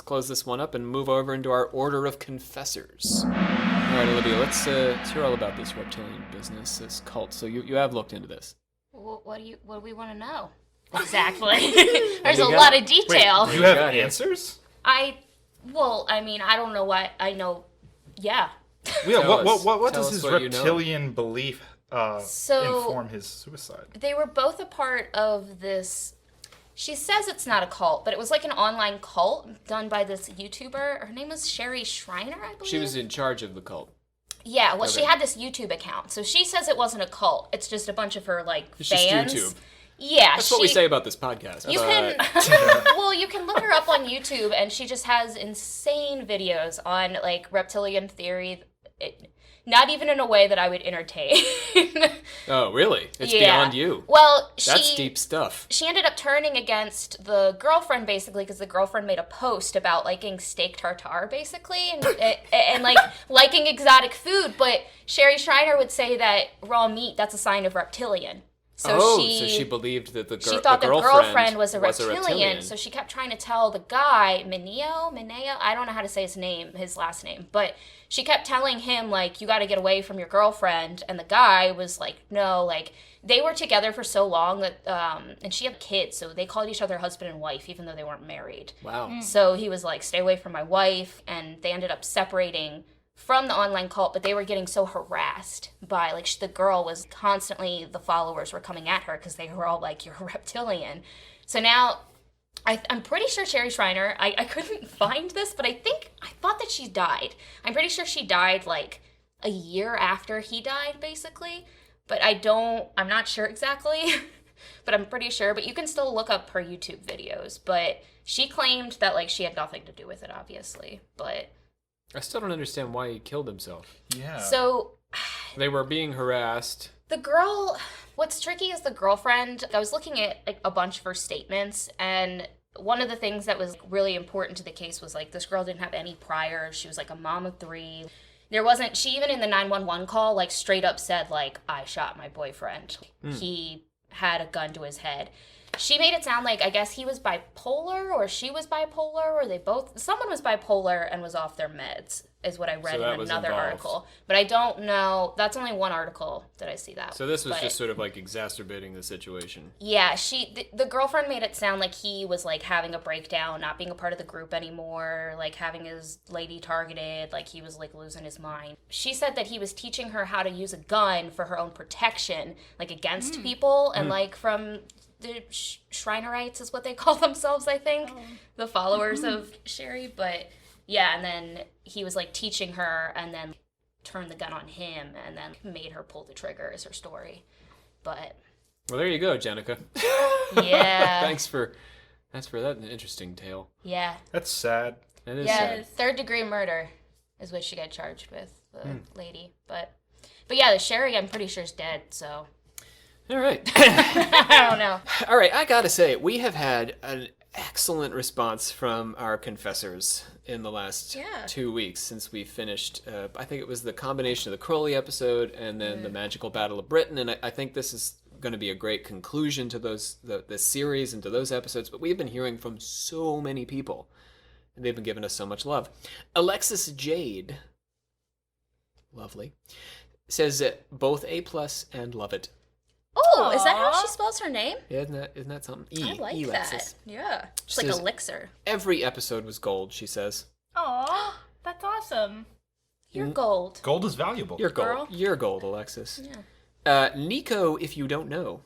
close this one up and move over into our order of confessors. All right, Olivia, let's hear all about this reptilian business, this cult. So you have looked into this. What do we want to know? Exactly. There's you a got? lot of detail. Do you have got it. answers? I don't know what I know. Yeah. Yeah. Tell What us does his what you know. reptilian belief So- inform his suicide? They were both a part of this. She says it's not a cult, but it was like an online cult done by this YouTuber. Her name was Sherry Shriner, I believe. She was in charge of the cult. Yeah, well, she Okay. had this YouTube account. So she says it wasn't a cult. It's just a bunch of her, like, It's just fans. YouTube. Yeah, That's what we say about this podcast. You but- can, well, you can look her up on YouTube, and she just has insane videos on, like, reptilian theory. Not even in a way that I would entertain. Oh, really? It's Yeah. beyond you. Well, That's deep stuff. She ended up turning against the girlfriend, basically, because the girlfriend made a post about liking steak tartare, basically, and like, liking exotic food. But Sherry Shriner would say that raw meat, that's a sign of reptilian. So so she believed that she thought the girlfriend was a reptilian, reptilian. so she kept trying to tell the guy, Mineo, I don't know how to say his last name, but she kept telling him, like, you got to get away from your girlfriend, and the guy was like, no, like, they were together for so long that, and she had kids, so they called each other husband and wife, even though they weren't married. Wow. So he was like, stay away from my wife, and they ended up separating from the online cult, but they were getting so harassed by, like, the girl was constantly, the followers were coming at her because they were all like, you're a reptilian. So now, I'm pretty sure Sherry Shriner, I couldn't find this, but I thought that she died. I'm pretty sure she died, like, a year after he died, basically. But I'm not sure exactly, but I'm pretty sure. But you can still look up her YouTube videos. But she claimed that, like, she had nothing to do with it, obviously. But I still don't understand why he killed himself. Yeah. so They were being harassed. the girl, what's tricky is the girlfriend. I was looking at, like, a bunch of her statements, and one of the things that was really important to the case was, like, this girl didn't have any priors. She was, like, a mom of 3. She even in the 911 call, like, straight up said, like, I shot my boyfriend. He had a gun to his head. She made it sound like, I guess he was bipolar, or she was bipolar, or someone was bipolar and was off their meds, is what I read that in was another involved. article. But I don't know, that's only one article that I see that. So this was But just sort of like exacerbating the situation. yeah, the girlfriend made it sound like he was, like, having a breakdown, not being a part of the group anymore, like, having his lady targeted, like, he was, like, losing his mind. She said that he was teaching her how to use a gun for her own protection, like, against people, and, like, from the Shrinerites is what they call themselves, I think, the followers of Sherry, but yeah, and then he was, like, teaching her, and then turned the gun on him, and then made her pull the trigger, is her story. But Well, there you go, Jenica. yeah. Thanks for that interesting tale. Yeah. That's sad. That is Yeah, sad. 3rd-degree murder is what she got charged with, the lady. But yeah, the Sherry, I'm pretty sure, is dead, so All right. I don't know. All right, I gotta say, we have had excellent response from our confessors in the last 2 weeks since we finished. I think it was the combination of the Crowley episode and then the Magical Battle of Britain, and I think this is going to be a great conclusion to the series and to those episodes. But we've been hearing from so many people, and they've been giving us so much love. Alexis Jade, lovely, says that both A+ and love it. Oh, is that how she spells her name? Yeah, isn't that something? I like that. Yeah. It's like Says, elixir. Every episode was gold, she says. Aw, that's awesome. You're gold. Gold is valuable. You're gold. Girl. You're gold, Alexis. Yeah. Nico, if you don't know,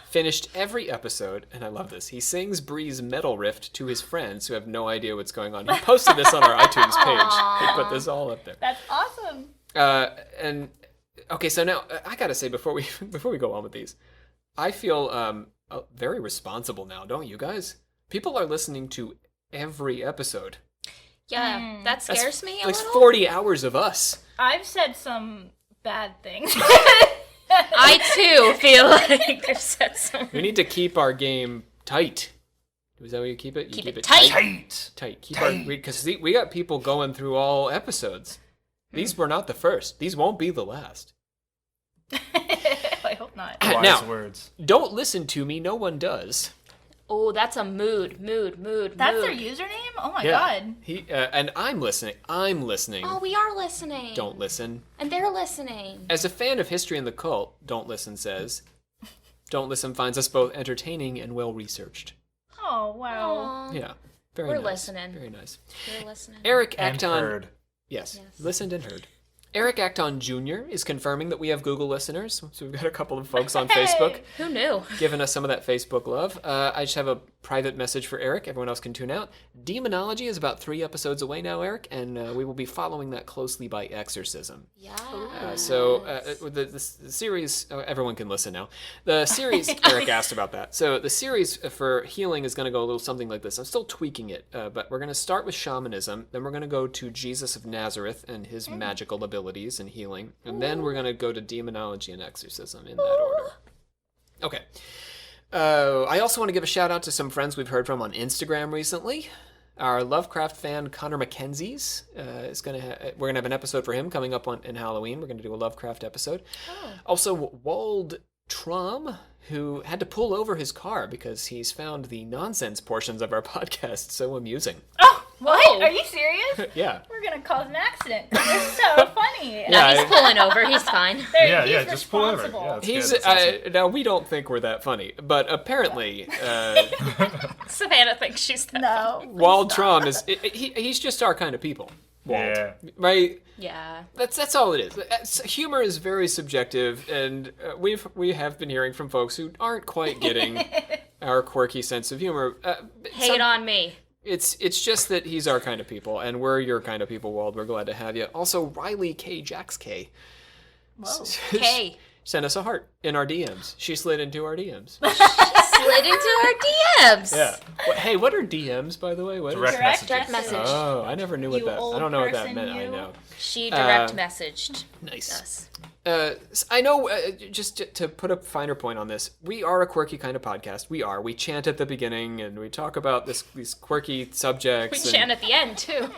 finished every episode, and I love this. He sings Bree's metal riff to his friends who have no idea what's going on. He posted this on our iTunes page. He put this all up there. That's awesome. And okay, so now I gotta say before we go on with these, I feel very responsible now, don't you guys? People are listening to every episode. Yeah, that scares me a That's little. 40 hours of us. I've said some bad things. I too feel like I've said something. We need to keep our game tight. Is that how you keep it? You Keep it tight. Tight. Keep our because we got people going through all episodes. These were not the first. These won't be the last. I hope not. Wise Now, words. don't listen to me. No one does. Oh, that's a mood. That's their username? Oh my god. He and I'm listening. I'm listening. Oh, we are listening. Don't listen. And they're listening. As a fan of history and the cult, Don't Listen says, Don't Listen finds us both entertaining and well researched. Oh wow. Aw, Yeah, very We're nice. listening. Very nice. We're listening. Eric And Acton. heard. Yes, listened and heard. Eric Acton Jr. is confirming that we have Google listeners. So we've got a couple of folks on Facebook Who knew? giving us some of that Facebook love. I just have a private message for Eric. Everyone else can tune out. Demonology is about 3 episodes away now, Eric, and we will be following that closely by Exorcism. Yeah. The series, everyone can listen now. The series, Eric asked about that. So the series for healing is going to go a little something like this. I'm still tweaking it, but we're going to start with shamanism. Then we're going to go to Jesus of Nazareth and his magical abilities and healing. And then we're going to go to demonology and exorcism in that order. Okay. I also want to give a shout out to some friends we've heard from on Instagram recently. Our Lovecraft fan Connor McKenzie's is we're gonna have an episode for him coming up in Halloween. We're gonna do a Lovecraft episode. Also, Wald Trom, who had to pull over his car because he's found the nonsense portions of our podcast so amusing. Oh, what? Whoa. Are you serious? Yeah. We're gonna cause an accident. It's so funny. No, he's pulling over. He's fine. He's just pull over. responsible. Yeah, that's He's good. That's awesome. now we don't think we're that funny, but apparently Savannah thinks she's that. No. Wald Trom is he's just our kind of people. Wald, Yeah. right? Yeah. That's all it is. Humor is very subjective, and we have been hearing from folks who aren't quite getting our quirky sense of humor. Hate on me. It's just that he's our kind of people, and we're your kind of people, Wald. We're glad to have you. Also, Riley K. Jax K. Whoa. K. Sent us a heart in our DMs. She slid into our DMs. Slid into our DMs. Yeah. Hey, what are DMs, by the way? What is- Direct messages. Direct message. Oh, I never knew what You that. I old don't know what that person, meant. I you. know. She direct messaged Nice. us. I know, just to put a finer point on this, we are a quirky kind of podcast. We are. We chant at the beginning, and we talk about these quirky subjects. We chant at the end, too.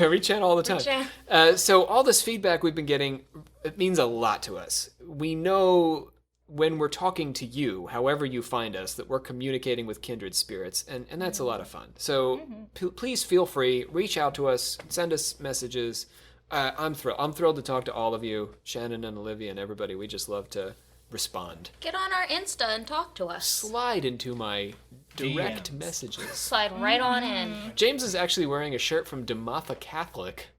We chant all the time. chant. So all this feedback we've been getting, it means a lot to us. We know when we're talking to you, however you find us, that we're communicating with kindred spirits, and that's a lot of fun. So please feel free, reach out to us, send us messages. I'm thrilled. I'm thrilled to talk to all of you, Shannon and Olivia and everybody. We just love to respond. Get on our Insta and talk to us. Slide into my direct DMs. messages. Slide right on in. James is actually wearing a shirt from Dematha Catholic.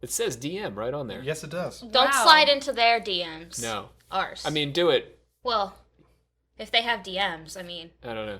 It says DM right on there. Yes, it does. Don't Wow. slide into their DMs. No. Ours. I mean, do it. well, if they have DMs, I mean, I don't know.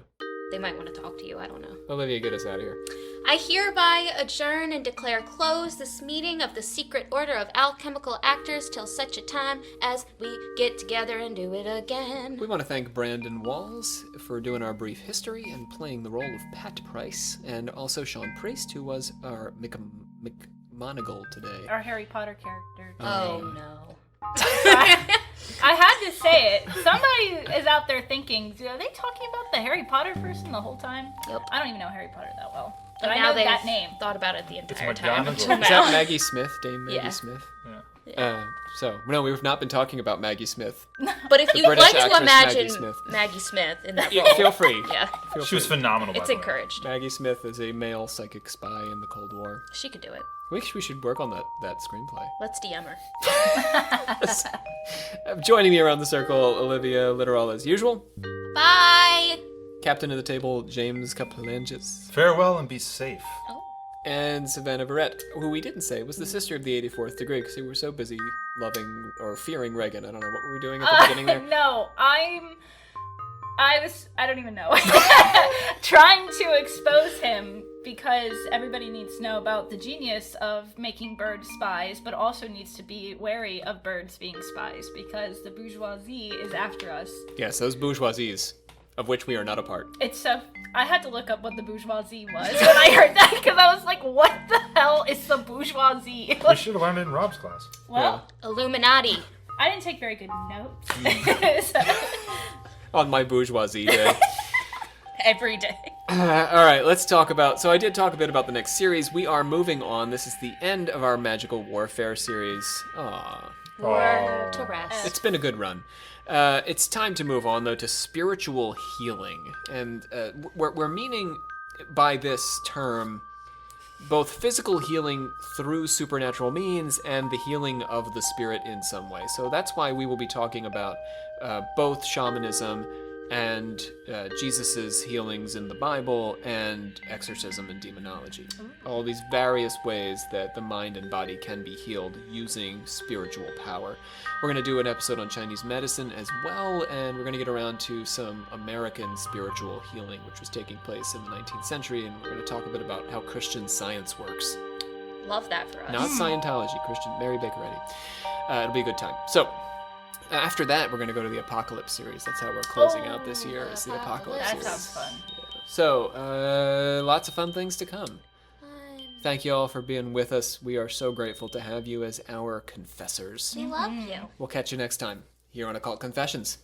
they might want to talk to you. I don't know. Olivia, get us out of here. I hereby adjourn and declare closed this meeting of the Secret Order of Alchemical Actors till such a time as we get together and do it again. We want to thank Brandon Walls for doing our brief history and playing the role of Pat Price, and also Sean Priest, who was our McMonagall today. Our Harry Potter character. Oh no. I had to say it. Somebody is out there thinking, are they talking about the Harry Potter person the whole time? Yep. I don't even know Harry Potter that well. But And I now know they've that name. thought about it the entire time. McGonagall. until Is that now. Maggie Smith, Dame Maggie Yeah. Smith? Yeah. So, no, we've not been talking about Maggie Smith. But if you'd British like to actress imagine Maggie Smith. Maggie Smith in that Yeah, role, feel free. yeah, Feel She was free. phenomenal. it's by the way. encouraged. Maggie Smith is a male psychic spy in the Cold War. She could do it. We should work on that screenplay. Let's DM her. Joining me around the circle, Olivia Literal as usual. Bye. Captain of the table, James Kapelanges. Farewell and be safe. Oh. And Savannah Verrett, who we didn't say was the sister of the 84th degree because we were so busy loving or fearing Reagan. I don't know what were we doing at the beginning there. No, I don't even know. Trying to expose him because everybody needs to know about the genius of making birds spies, but also needs to be wary of birds being spies because the bourgeoisie is after us. Yes, those bourgeoisies, of which we are not a part. It's so... I had to look up what the bourgeoisie was when I heard that because I was like, what the hell is the bourgeoisie? We should have learned it in Rob's class. Well, Illuminati. I didn't take very good notes. So- On my bourgeoisie day. Every day. All right, let's talk about... So I did talk a bit about the next series. We are moving on. This is the end of our Magical Warfare series. Aww. Or to rest. It's been a good run. It's time to move on, though, to spiritual healing. And we're meaning by this term both physical healing through supernatural means and the healing of the spirit in some way. So that's why we will be talking about both shamanism and Jesus's healings in the Bible and exorcism and demonology. All these various ways that the mind and body can be healed using spiritual power. We're going to do an episode on Chinese medicine as well, and we're going to get around to some American spiritual healing, which was taking place in the 19th century, and we're going to talk a bit about how Christian Science works. Love that for us. Not Scientology, Christian, Mary Baker Eddy. It'll be a good time. So, after that, we're going to go to the Apocalypse series. That's how we're closing out this year, is the Apocalypse that series. sounds fun. So, lots of fun things to come. Thank you all for being with us. We are so grateful to have you as our confessors. We love you. We'll catch you next time here on Occult Confessions.